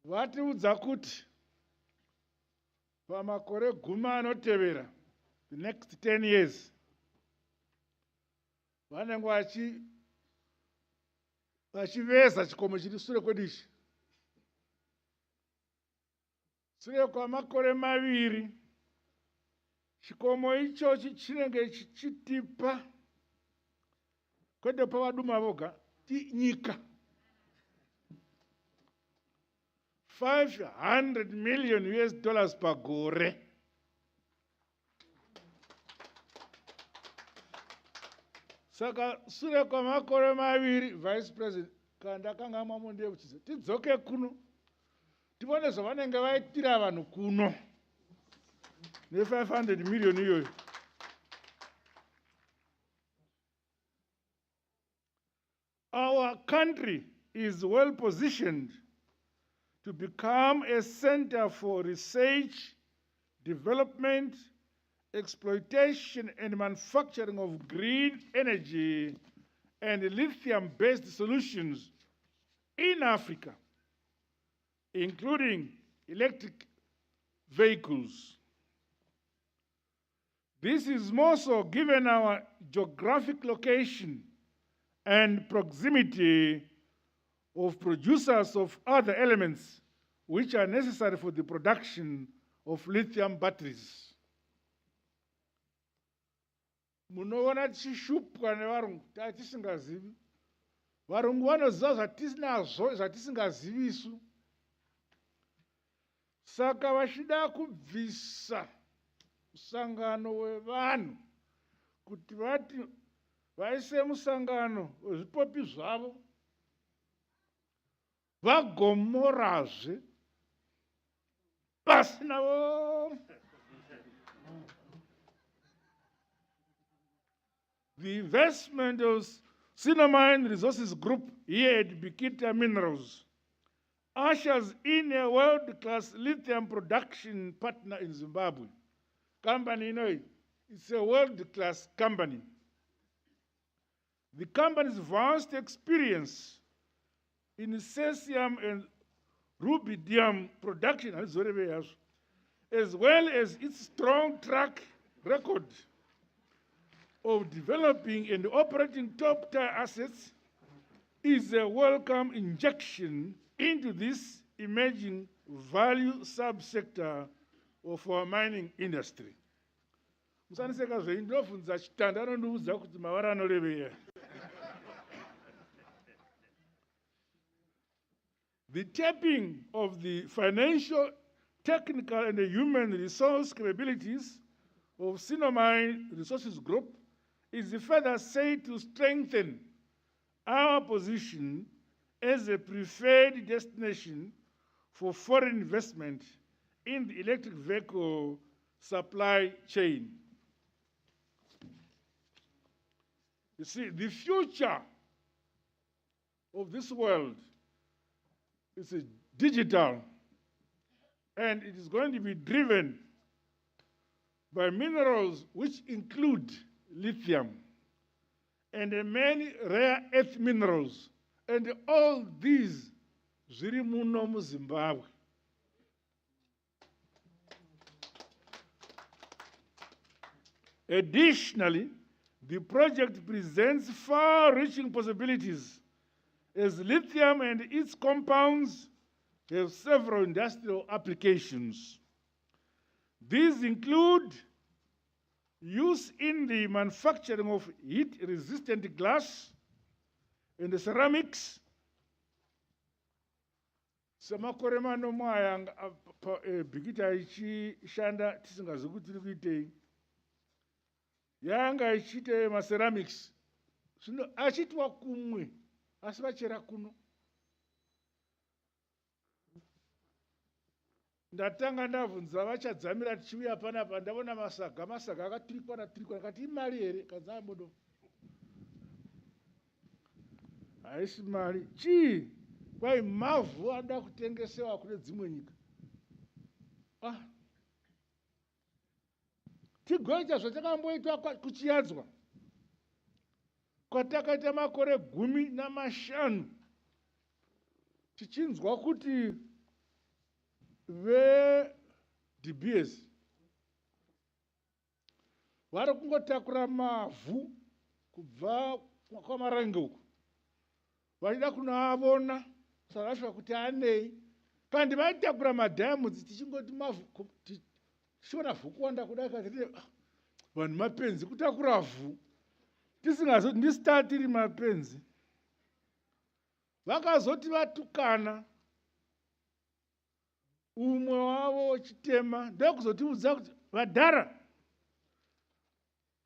Vatiudza kuti pamakore 10 anotevera, the next 10 years, vanenge vachiveza chikomo chiri sure kwedishi. Sure kwamakore 2, chikomo ichochi chinenge chichitipa kwete pavaduma voga nyika $500 million pagore. Saka sure kwamakore 2, Vice President kandakanga mamunde uchiza tidzoke kuno tivone zvavanenge vaitira vanhu kuno ne-500 million iyoyo. Our country is well positioned to become a center for research, development, exploitation and manufacturing of green energy and lithium-based solutions in Africa, including electric vehicles. This is more so given our geographic location and proximity of producers of other elements which are necessary for the production of lithium batteries. Munoona tichishupwa nevarungu tatisingazivi. Varungu vanoziva zvatinazvo zvatisingazivi isu. Saka vachida kubvisa musangano wevanhu kuti vati vaise musangano wezvipopi zvavo vagomorazve pasina The investment of Spondumene Resources Group here at Bikita Minerals ushers in a world-class lithium production partner in Zimbabwe. Company, it's a world-class company. The company's vast experience in cesium and rubidium production, as well as its strong track record of developing and operating top-tier assets, is a welcome injection into this emerging value subsector of our mining industry. The tapping of the financial technical and human resource capabilities of Sinomine Resources Group is further said to strengthen our position as a preferred destination for foreign investment in the electric vehicle supply chain. You see, the future of this world is digital, and it is going to be driven by minerals which include lithium and many rare earth minerals, and all these zviri muno muZimbabwe. Additionally, the project presents far-reaching possibilities as lithium and its compounds have several industrial applications. These include use in the manufacturing of heat-resistant glass and ceramics. Samakore mano mwaya Bikita ichishanda tisingazivi kuti tiri kuitei. Yanga ichite maceramics. Zvino achitwa kumwe asi vachera kuno. Ndatanga ndabvunza vachadzamira tichiuya panapa ndaona masaga akaturikwana kati imari here kadzambodo. Haisi mari. Chii? Kwai mavhu ada kutengesewa kune dzimwe nyika. Tigoita zvatakamboitwa kuchiadzwa kwatakaita makore 15 tichinzwa kuti ve-DBS vari kungotakura mavhu kubva kwamarange uku vachida kunoavona sarashwa kuti anei, kandi vaitakura madiamonds tichingoti mavhu tichiona vhu kuwanda kudai kati vanhu mapenzi kutakura vhu tisingazoti ndisita tiri mapenzi. Vakazoti vatukana umwe wavo chitema ndokuzotiudza kuti vadhara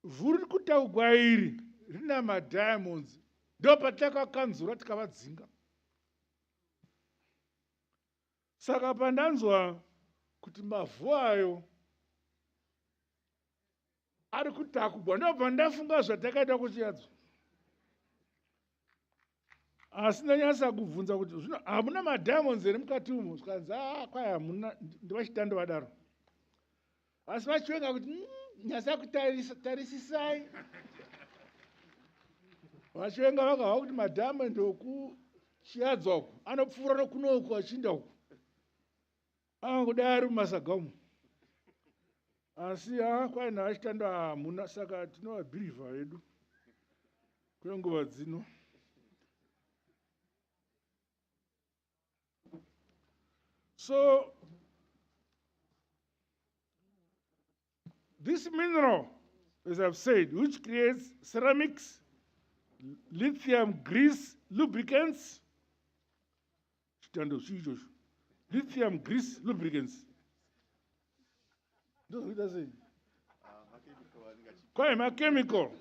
vhu riri kutaurwa iri rina madiamonds, ndo patakakanzura tikavadzinga. Saka pandanzwa kuti mavhu ayo ari kutakugwa ndobva ndafunga zvatakaita kuchiadzwa. Asi ndanyasa kubvunza kuti zvino hamuna madiamonds here mukati umo, zvikanzi kwai hamuna, ndivachitando vadaro. Asi vachivenga kuti nyasa kutarisisai. Vachivenga vakahwa kuti madiamond okuchiadzwa uku anopfuura nokuno uku achinda uku. Angudai ari mumasaga umo. Asi kwai navachitando hamuna, saka tinovabhirivha vedu kwenguva dzino. So, this mineral, as I've said, which creates ceramics, lithium grease lubricants, lithium grease lubricants. That's what I say. Quite a chemical.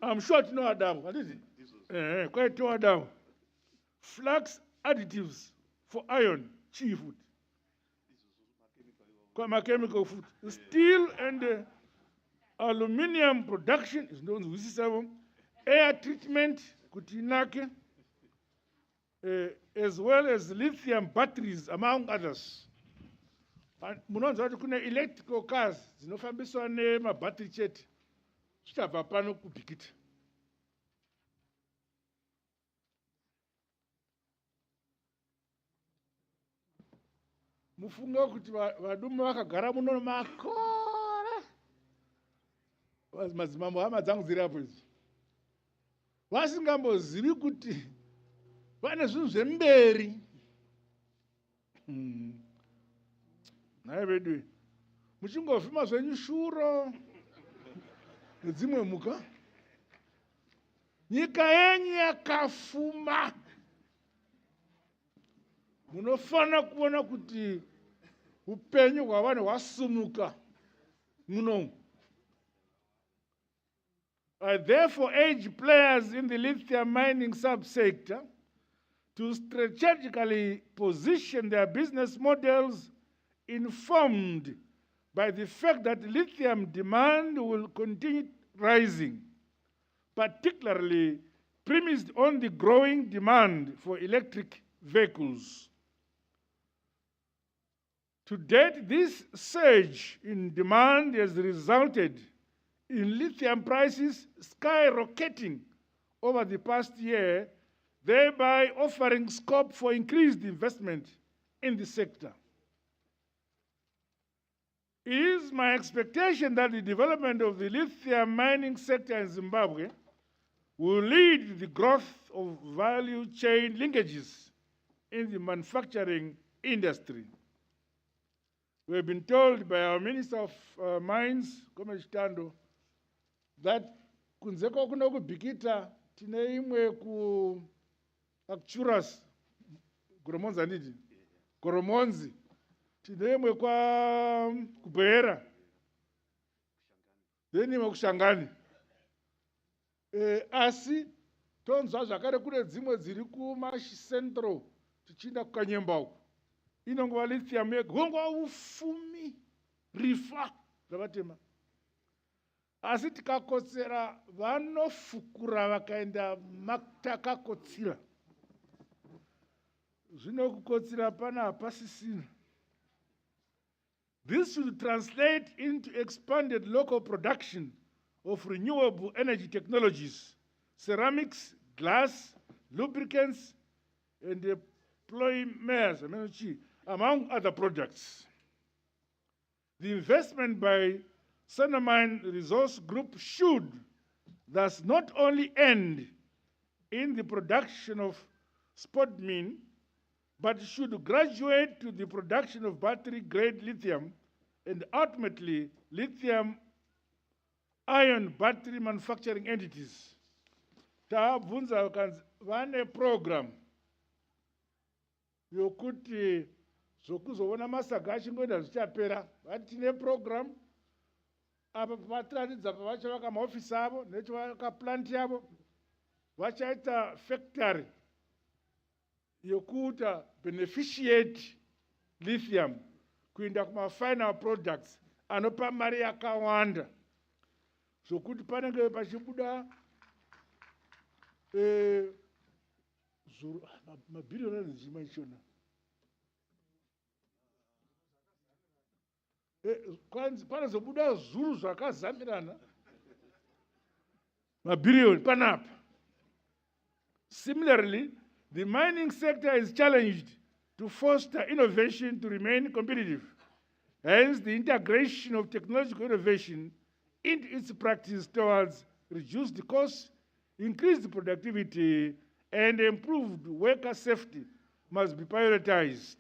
I'm sure you know Adam. What is it? Quite to Adam. Flax additives for iron, chi food. Quite chemical food. Steel and aluminium production is known as air treatment, kutinake, as well as lithium batteries, among others. Munonzwa kuti kune electrical cars dzinofambiswa nemabhatiri chete zvitabva pano kuBikita. Mufunga kuti vadume vakagara muno makore, madzimambo hama dzangu dziri apo idzi, vasingambozivi kuti vane zvinhu zvemberi. Naye vedu muchingovhima zvenyu shuro nedzimwe mhuka, nyika yenyu yakafuma. Munofanira kuona kuti upenyu hwavanhu hwasumuka muno. I therefore urge players in the lithium mining subsector to strategically position their business models informed by the fact that lithium demand will continue rising, particularly premised on the growing demand for electric vehicles. To date, this surge in demand has resulted in lithium prices skyrocketing over the past year, thereby offering scope for increased investment in the sector. It is my expectation that the development of the lithium mining sector in Zimbabwe will lead to the growth of value chain linkages in the manufacturing industry. We have been told by our Minister of Mines, Comrade Chitando, that kunzeko kuno kubhikita tine imwe ku Acturas Goromonzi anditi Goromonzi tine imwe kwa Kubhera then imwe kuShangani asi tonzwa zvakare kune dzimwe dziri kumaCentral tichinda kuKanyemba uko inongova lithium yega hongova ufumi rifa zvavatema. Asi tikakotsera vanofukura vakaenda matakakotsira. Zvinokukotsira pana hapasisina. This should translate into expanded local production of renewable energy technologies, ceramics, glass, lubricants, and polymers, among other products. The investment by Spondumene Resource Group should thus not only end in the production of spodumene, but should graduate to the production of battery-grade lithium and ultimately lithium-ion battery manufacturing entities. Tabvunza vane program yokuti zvokuzoona masaga achingoenda zvichapera. Vati tine program apa pavaratidza pavachavaka maofisi avo nechavaka plant yavo vachaita factory yokuita beneficiate lithium kuenda kuma-final products anopa mari yakawanda zvokuti panenge pachibuda mabhiriyoni zimashona panozobuda zuru zvakazamirana mabhiriyoni panapa. Similarly, the mining sector is challenged to foster innovation to remain competitive. Hence, the integration of technological innovation into its practice towards reduced costs, increased productivity, and improved worker safety must be prioritized.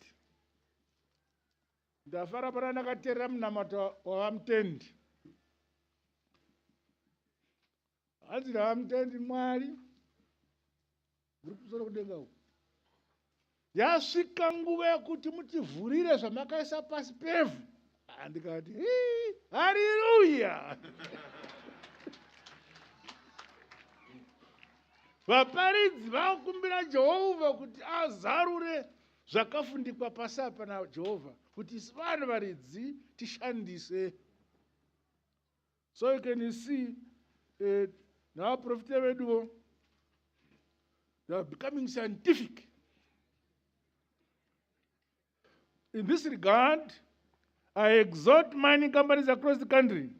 Ndafara pana ndakateerera munamato wavamutendi. Hanzi ndavamutendi Mwari uri kusoro kudenga uko. Yasvika nguva yekuti mutivhurire zvamakaisa pasi pevhu. Ndikati haleluya. Vaparidzi vakumbira Jehovha kuti azarure zvakafundikwa pasi apa naJehovha kuti isi vanhu varidzi tishandise. So you can see now profita veduvo they are becoming scientific. In this regard, I exhort mining companies across the country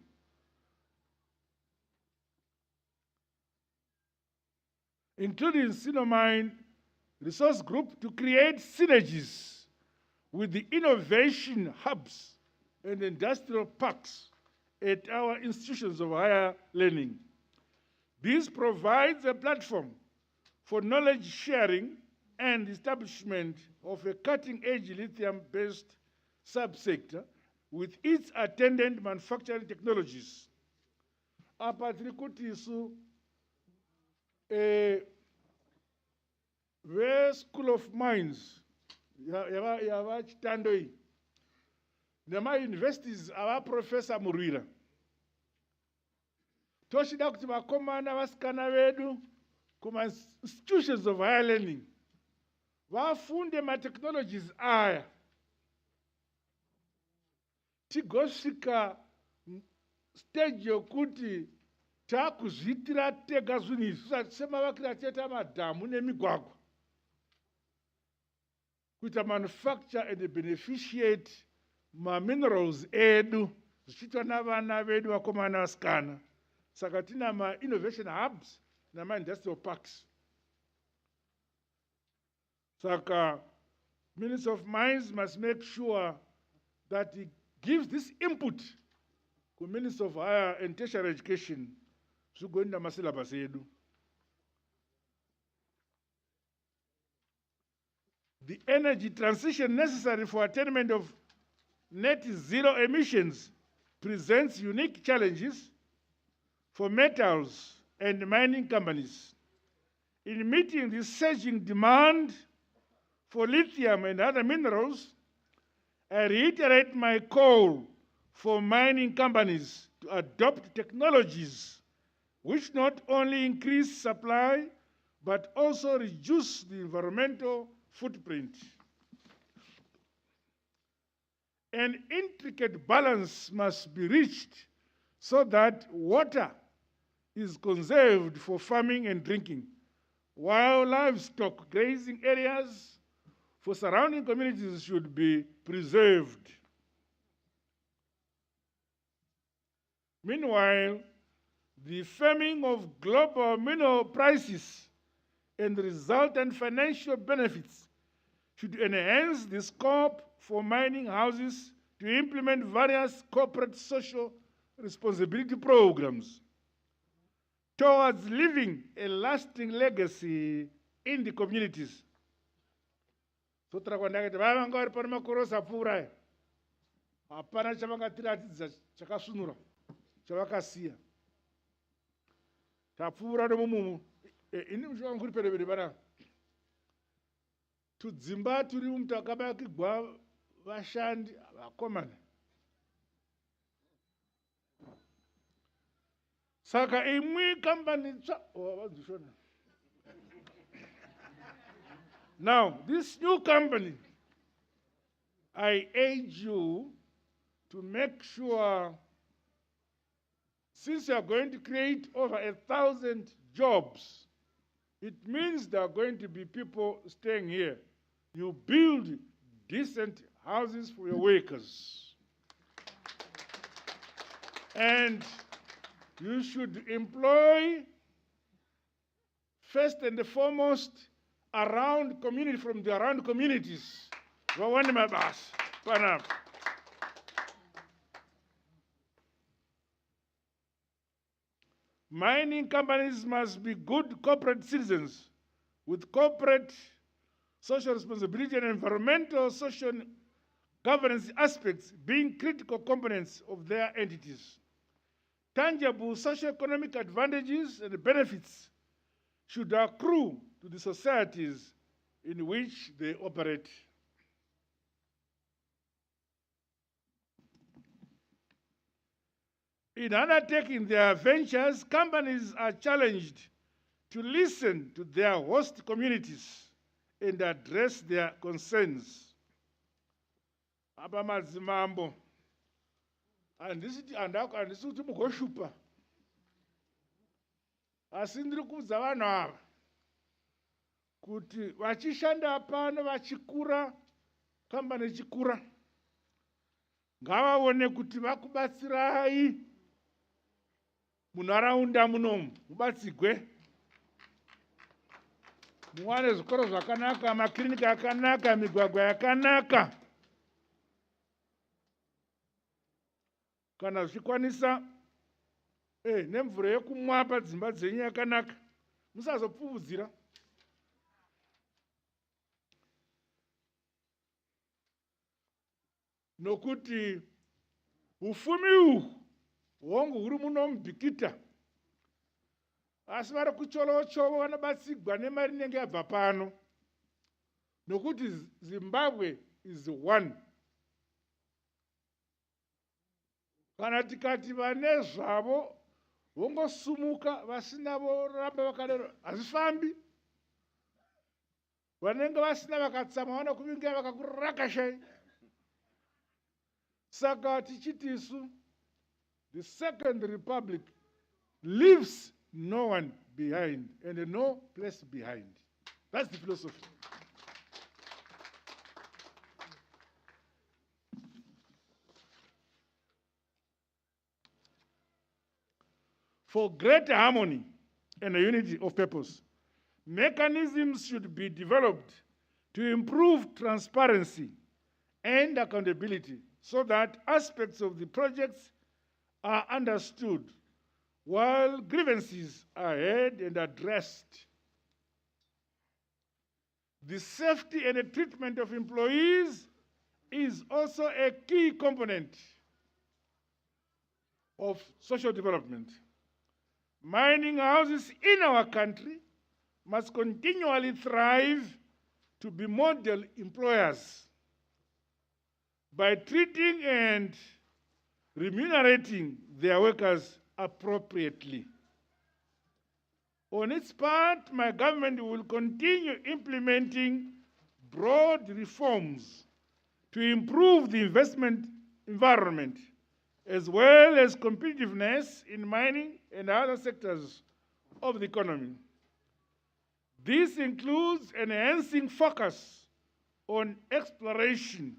including Spondumene Resource Group, to create synergies with the innovation hubs and industrial parks at our institutions of higher learning. This provides a platform for knowledge sharing and establishment of a cutting-edge lithium-based subsector with its attendant manufacturing technologies. Apa tiri kuti isu School of Mines yava Chitando iyi nema-universities avaprofesa murwira. Tochida kuti vakomana vasikana vedu kuma-institutions of higher learning vafunde ma-technologies aya. Tigosvika stage yokuti takuzviitira tega zvinhu izvi semavakira cheta madhamu nemigwagwa. Kuita manufacture and beneficiate ma-minerals edu zvichiitwa navana vedu vakomana vasikana. Saka tina ma-innovation hubs nama-industrial parks. Saka Minister of Mines must make sure that he gives this input to Minister of Higher and Tertiary Education zvigoenda masyllabus edu. The energy transition necessary for attainment of net zero emissions presents unique challenges for metals and mining companies. In meeting the surging demand for lithium and other minerals, I reiterate my call for mining companies to adopt technologies which not only increase supply, but also reduce the environmental footprint. An intricate balance must be reached so that water is conserved for farming and drinking, while livestock grazing areas for surrounding communities should be preserved. Meanwhile, the firming of global mineral prices and the resultant financial benefits should enhance the scope for mining houses to implement various corporate social responsibility programs towards leaving a lasting legacy in the communities. So trakwandakati vavanga vari pano makorosa pfuura hapana chavangatiratidza chakasunura chavakasiya. Tapfuura nomumu ini mushuwa nguri perevere pana tudzimba turi mutakabakigwa vashandi vakomana. Saka imwe company vanzishona. Now, this new company, I urge you to make sure, since you are going to create over 1,000 jobs, it means there are going to be people staying here. You build decent houses for your workers. And you should employ, first and foremost, around community, from the around communities. Mining companies must be good corporate citizens with corporate social responsibility and environmental social governance aspects being critical components of their entities. Tangible socio-economic advantages and benefits should accrue to the societies in which they operate. In undertaking their ventures, companies are challenged to listen to their host communities and address their concerns. Apa madzimambo handisi kuti mugoshupa, asi ndiri kuudza vanhu ava kuti vachishanda pano vachikura, kambani ichikura, ngavaone kuti vakubatsirai munharaunda munomu, mubatsigwe, muwane zvikoro zvakanaka, makiriniki akanaka, migwagwa yakanaka. Kana zvichikwanisa nemvura yekumwa padzimba dzenyu yakanaka, musazopfuudzira. Nokuti ufumi uhu hwongu huri muno muBikita, asi vari kucholochovo vanobatsigwa nemari inenge yabva pano, nokuti Zimbabwe is one. kana tikati vane zvavo vongosumuka vasina voramba vakadaro hazvifambi. Vanenge vasina vakatsama vana kuvingira vakakurakashai. Saka tichitisu, the Second Republic leaves no one behind and no place behind. That's the philosophy. For greater harmony and a unity of purpose, mechanisms should be developed to improve transparency and accountability so that aspects of the projects are understood while grievances are heard and addressed. The safety and the treatment of employees is also a key component of social development. Mining houses in our country must continually thrive to be model employers by treating and remunerating their workers appropriately. On its part, my government will continue implementing broad reforms to improve the investment environment as well as competitiveness in mining and other sectors of the economy. This includes enhancing focus on exploration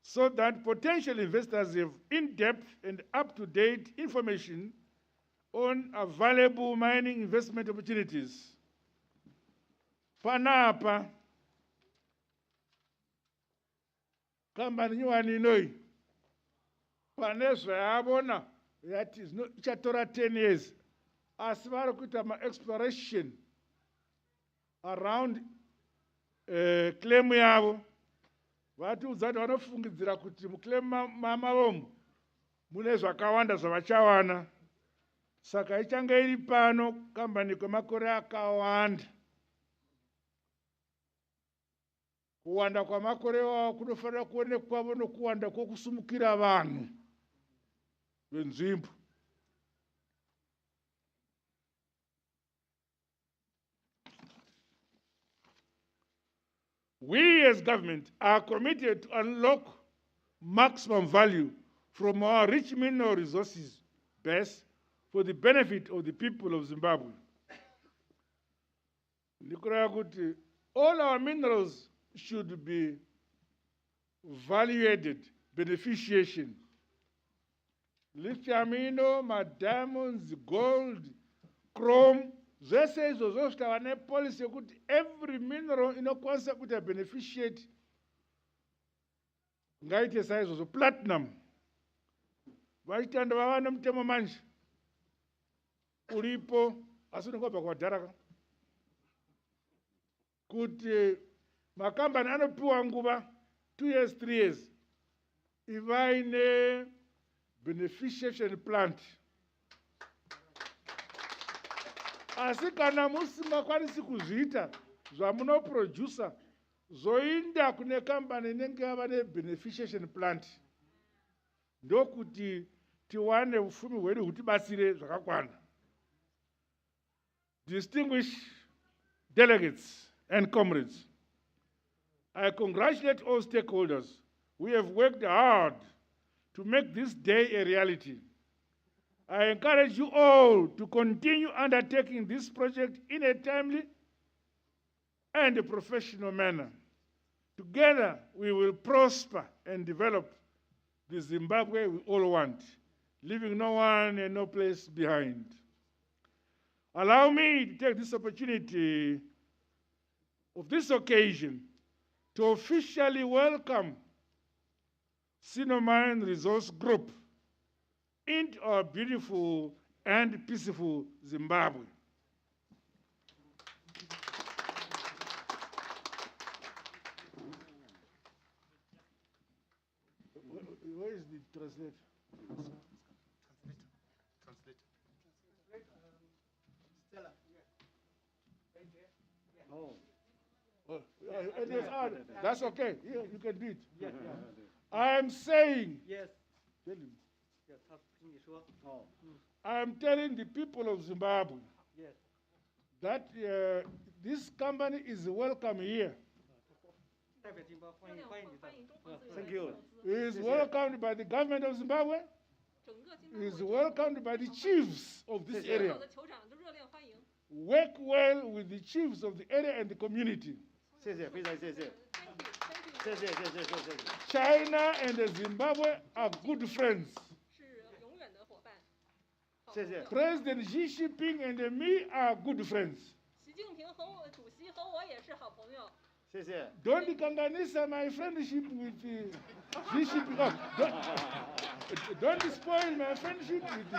so that potential investors have in-depth and up-to-date information on available mining investment opportunities. Panapa, kambani nyuwani inoi, panezwa yabona, that is no, ichatora 10 years. Asibara kuita ma exploration around claim yavo. Vatu uzati vanofungidzira kuti muclaim mamaomo mune zvakawanda zvavachawana. Saka ichanga iri pano kambani kwemakore akawanda. Kuwanda kwamakore wawo kunofanira kuonekwa nokuwanda kwokusumukira vanhu venzvimbo. We as government are committed to unlock maximum value from our rich mineral resources base for the benefit of the people of Zimbabwe. All our minerals should be value-added beneficiation. Lithium, diamonds, gold, chrome, zvese izvozvo zvitava nepolicy yekuti every mineral inokwanisa kuti beneficiate ngaite saizvozvo. Platinum vachitanda vava nemutemo manje uripo asi unongobva kwadharaka kuti makambani anopiwa nguva 2 years 3 years ivaine beneficiation plant. Asi kana musingakwanisi kuzviita zvamunoproducer zoinda kune kambani inenge yava nebeneficiation plant ndokuti tiwane ufumi hwedu hutibatsire zvakakwana. Distinguished delegates and comrades, I congratulate all stakeholders who have worked hard to make this day a reality. I encourage you all to continue undertaking this project in a timely and a professional manner. Together, we will prosper and develop the Zimbabwe we all want, leaving no one and no place behind. Allow me to take this opportunity of this occasion to officially welcome Sinomine Resource Group into our beautiful and peaceful Zimbabwe. Where is the translator? Stella. Oh. That's okay. Yeah, you can do it. I am saying. Yes. Tell him. I'm telling the people of Zimbabwe that this company is welcome here. Thank you. He is welcomed by the government of Zimbabwe. He is welcomed by the chiefs of this area. Work well with the chiefs of the area and the community. China and Zimbabwe are good friends. President Xi Jinping and me are good friends. Don't kanganisa my friendship with Xi Jinping. Don't spoil my friendship with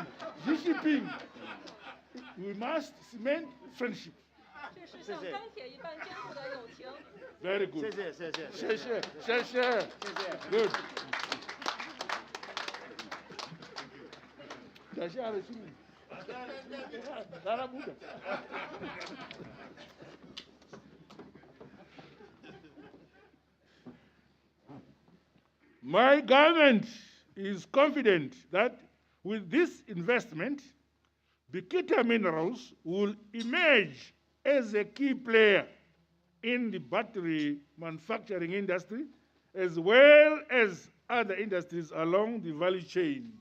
Xi Jinping. We must cement friendship. Very good. Good. My government is confident that with this investment, Bikita Minerals will emerge as a key player in the battery manufacturing industry, as well as other industries along the value chain.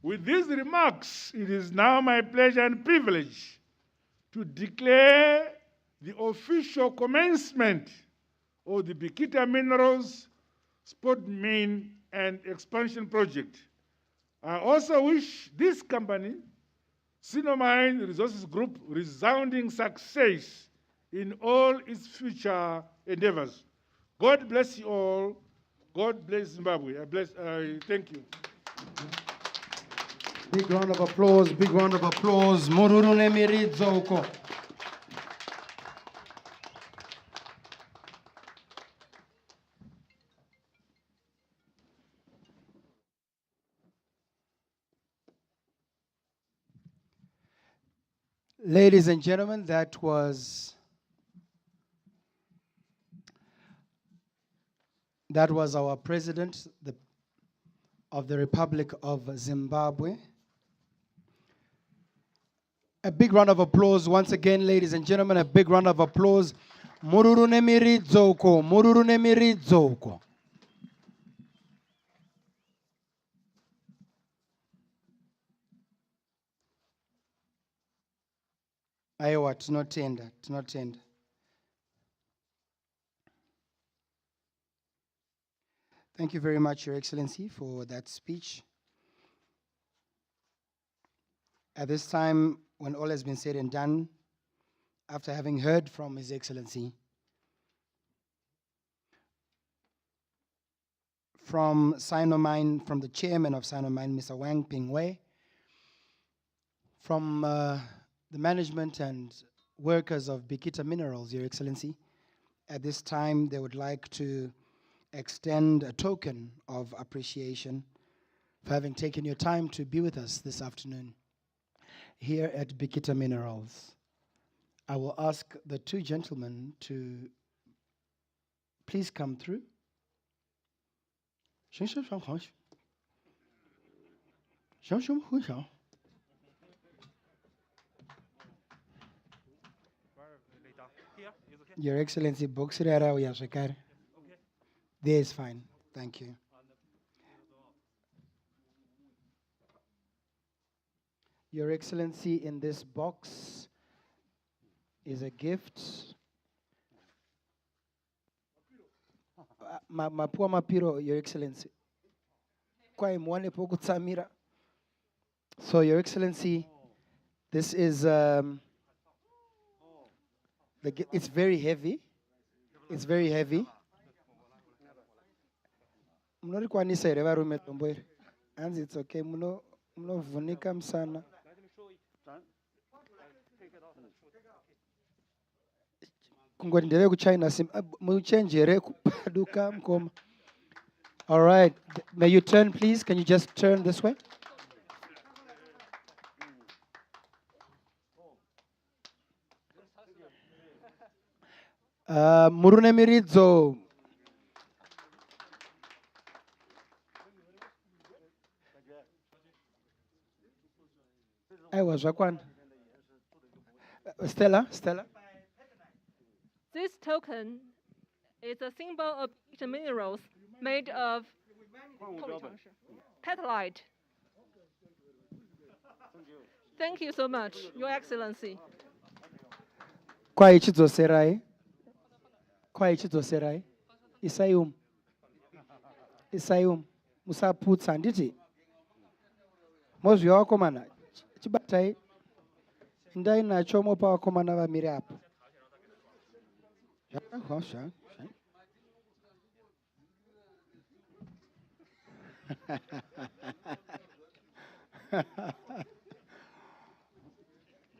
With these remarks, it is now my pleasure and privilege to declare the official commencement of the Bikita Minerals Spondumene and Expansion Project. I also wish this company, Spondumene Resources Group, resounding success in all its future endeavors. God bless you all. God bless Zimbabwe. I thank you. Big round of applause, big round of applause. Mururu nemiridzo uko. Ladies and gentlemen, that was our president of the Republic of Zimbabwe. A big round of applause once again, ladies and gentlemen, a big round of applause. Mururu nemiridzo uko, mururu nemiridzo uko. Aiwa, tinotenda. Thank you very much, Your Excellency, for that speech. At this time, when all has been said and done, after having heard from His Excellency, from Spondumene, from the chairman of Spondumene, Mr. Wang Pingwei, from the management and workers of Bikita Minerals, Your Excellency, at this time they would like to extend a token of appreciation for having taken your time to be with us this afternoon here at Bikita Minerals. I will ask the two gentlemen to please come through. Your Excellency, boxirara uyasvekare. There is fine. Thank you. Your Excellency, in this box is a gift. Mapua mapiro, Your Excellency. Kwa imwane poku tsamira. So, Your Excellency, this is it's very heavy. It's very heavy. Mnori kwanisa ere varume tomboere. And it's okay. Vunika msana. Kungondere ku China sim muchenjere kupaduka mkoma. All right. May you turn, please? Can you just turn this way? Murune miridzo. I was Wakwan. Stella? This token is a symbol of Bikita Minerals made of petalite. Thank you so much, Your Excellency. Kwa ichizoserai? Isayum. Musa put sanditi. Most your commander. Chibatai. Indai na chomo pa commander va miriap.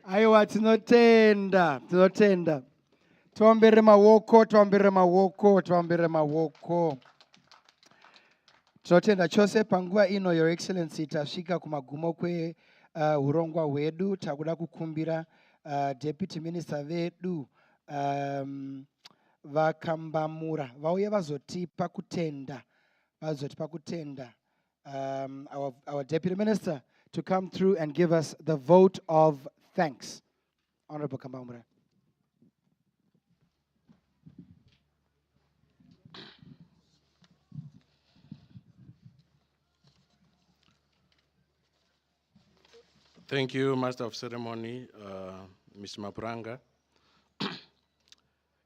Aiwa tinotenda. Tuambire mawoko. Tinotenda chose pangua ino, Your Excellency, tashika kumagumo kwe urongwa wedu, takuda kukumbira Deputy Minister vedu vakambamura. Vauye vazotipa kutenda. Our Deputy Minister to come through and give us the vote of thanks. Honorable Kambamura. Thank you, Master of Ceremony, Mr. Mapuranga.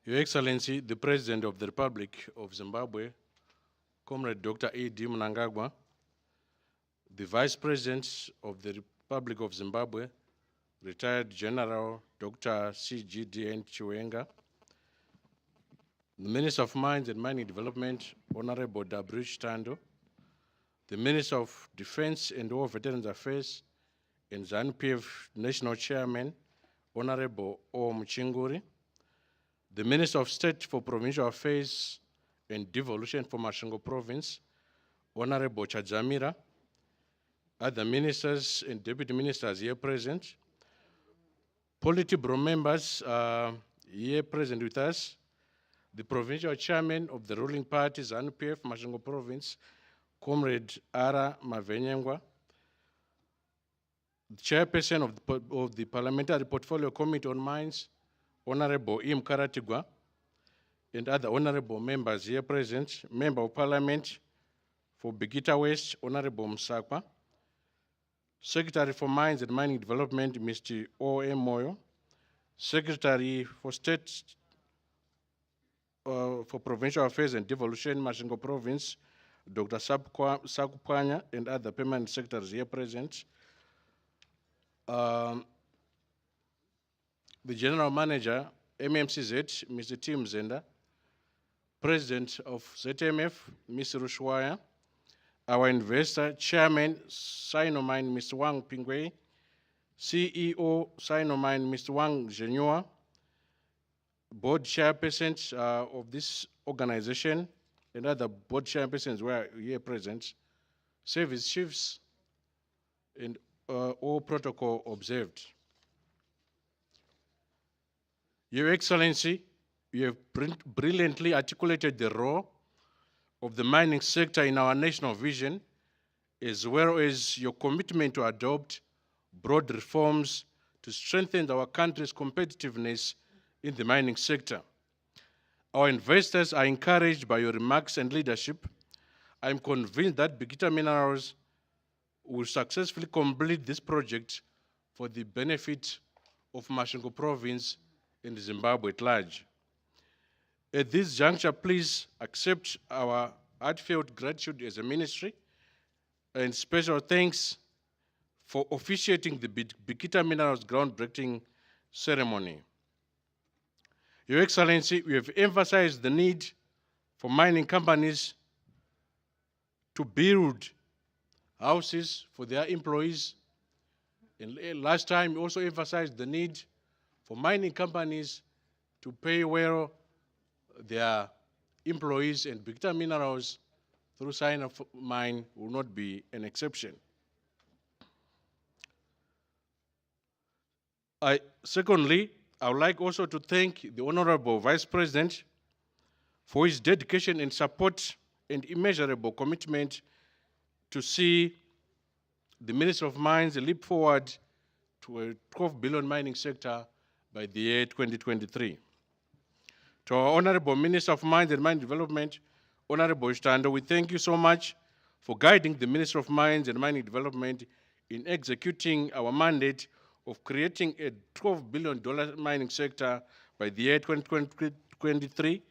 Your Excellency, the President of the Republic of Zimbabwe, Comrade Dr. E.D.R.E.D.MNANGAGWA, the Vice President of the Republic of Zimbabwe, Retired General Dr. CDE.R.E.D.MNANGAGWA, the Minister of Mines and Mining Development, Honorable W. Tando, the Minister of Defense and War Veterans Affairs, and ZANU-PF National Chairman, Honorable O. Mchinguri, the Minister of State for Provincial Affairs and Devolution for Masvingo Province, Honorable Chadzamira, other ministers and deputy ministers here present, Politburo members here present with us, the provincial chairman of the ruling party, ZANU-PF Masvingo Province, Comrade Ara Mavenyengwa, the chairperson of the Parliamentary Portfolio Committee on Mines, Honorable Im Karatigwa, and other honorable members here present, Member of Parliament for Bikita West, Honorable Msakwa, Secretary for Mines and Mining Development, Mr. O.M. Moyo, Secretary for State for Provincial Affairs and Devolution, Masvingo Province, Dr. Sakupanya, and other permanent secretaries here present, the General Manager, MMCZ, Mr. Tim Zenda, President of ZMF, Mr. Rushwaya, our investor, Chairman, Sinomine, Mr. Wang Pingwei, CEO, Sinomine, Mr. Wang Zhenyua, board chairpersons of this organization, and other board chairpersons were here present, service chiefs, and all protocol observed. Your Excellency, you have brilliantly articulated the role of the mining sector in our national vision, as well as your commitment to adopt broad reforms to strengthen our country's competitiveness in the mining sector. Our investors are encouraged by your remarks and leadership. I am convinced that Bikita Minerals will successfully complete this project for the benefit of Masvingo Province and Zimbabwe at large. At this juncture, please accept our heartfelt gratitude as a ministry and special thanks for officiating the Bikita Minerals groundbreaking ceremony. Your Excellency, we have emphasized the need for mining companies to build houses for their employees. And last time, we also emphasized the need for mining companies to pay well their employees, and Bikita Minerals through sign of mine will not be an exception. Secondly, I would like also to thank the Honorable Vice President for his dedication and support and immeasurable commitment to see the Ministry of Mines leap forward to a 12 billion mining sector by the year 2023. To our Honorable Minister of Mines and Mine Development, Honorable Stando, we thank you so much for guiding the Ministry of Mines and Mining Development in executing our mandate of creating a $12 billion mining sector by the year 2023.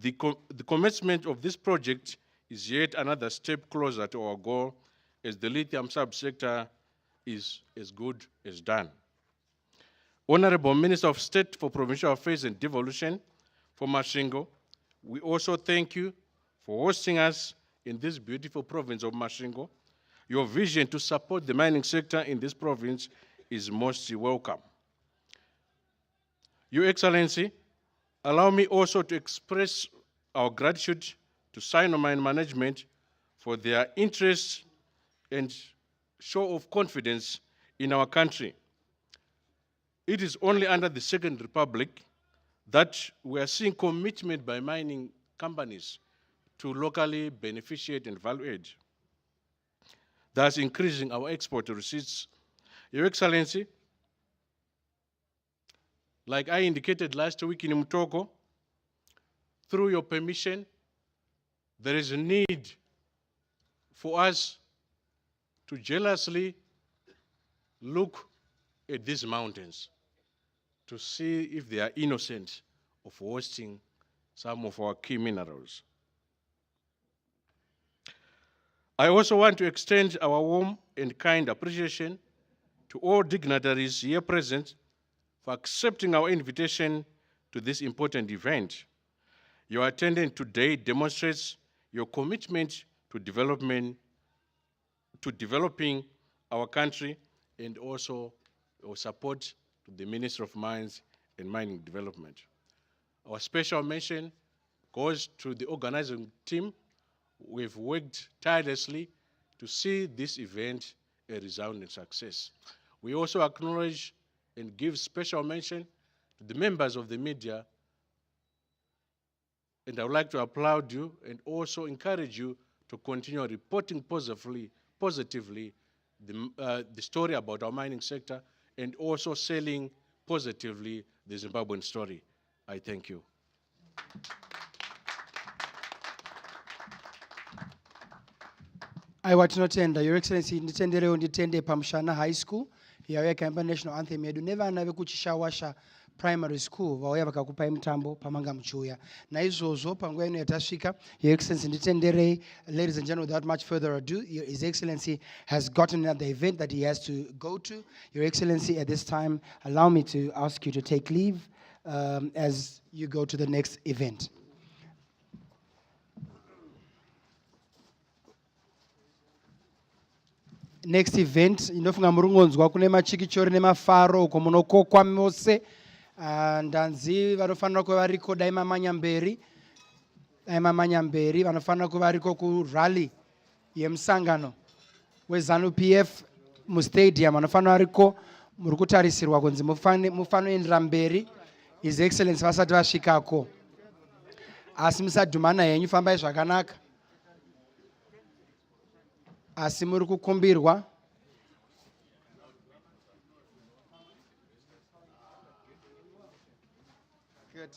The commencement of this project is yet another step closer to our goal, as the lithium subsector is as good as done. Honorable Minister of State for Provincial Affairs and Devolution, for Masvingo, we also thank you for hosting us in this beautiful province of Masvingo. Your vision to support the mining sector in this province is most welcome. Your Excellency, allow me also to express our gratitude to Sinomine management for their interest and show of confidence in our country. It is only under the Second Republic that we are seeing commitment by mining companies to locally beneficiate and value add, thus increasing our export receipts. Your Excellency, like I indicated last week in Mtoko, through your permission, there is a need for us to jealously look at these mountains to see if they are innocent of hosting some of our key minerals. I also want to extend our warm and kind appreciation to all dignitaries here present for accepting our invitation to this important event. Your attendance today demonstrates your commitment to developing our country, and also your support to the Ministry of Mines and Mining Development. Our special mention goes to the organizing team. We've worked tirelessly to see this event a resounding success. We also acknowledge and give special mention to the members of the media, and I would like to applaud you and also encourage you to continue reporting positively the story about our mining sector, and also selling positively the Zimbabwean story. I thank you. aiwa tinotenda your excellency nditenderewo nditende pamushana high school yauya kaimba national anthem yedu nevana vekuchishawasha primary school vauya vakakupai mutambo pamanga muchiuya naizvozvo panguva ino yatasvika your excellency nditenderei. Ladies and gentlemen, without much further ado, his excellency has gotten another event that he has to go to. Your excellency, at this time, allow me to ask you to take leave as you go to the next event. Next event, inofunga murungonzwa kune machikichori nemafaro uko munokokwa mose. Ndanzi vanofanira kuva variko dai mamanya mberi vanofanira kuva variko kurally yemusangano weZANU-PF mustadium, vanofanira variko. Muri kutarisirwa kunzi mufanoendera mberi his excellency vasati vasvikako, asi musadhumana henyu, fambai zvakanaka, asi muri kukumbirwa. Good.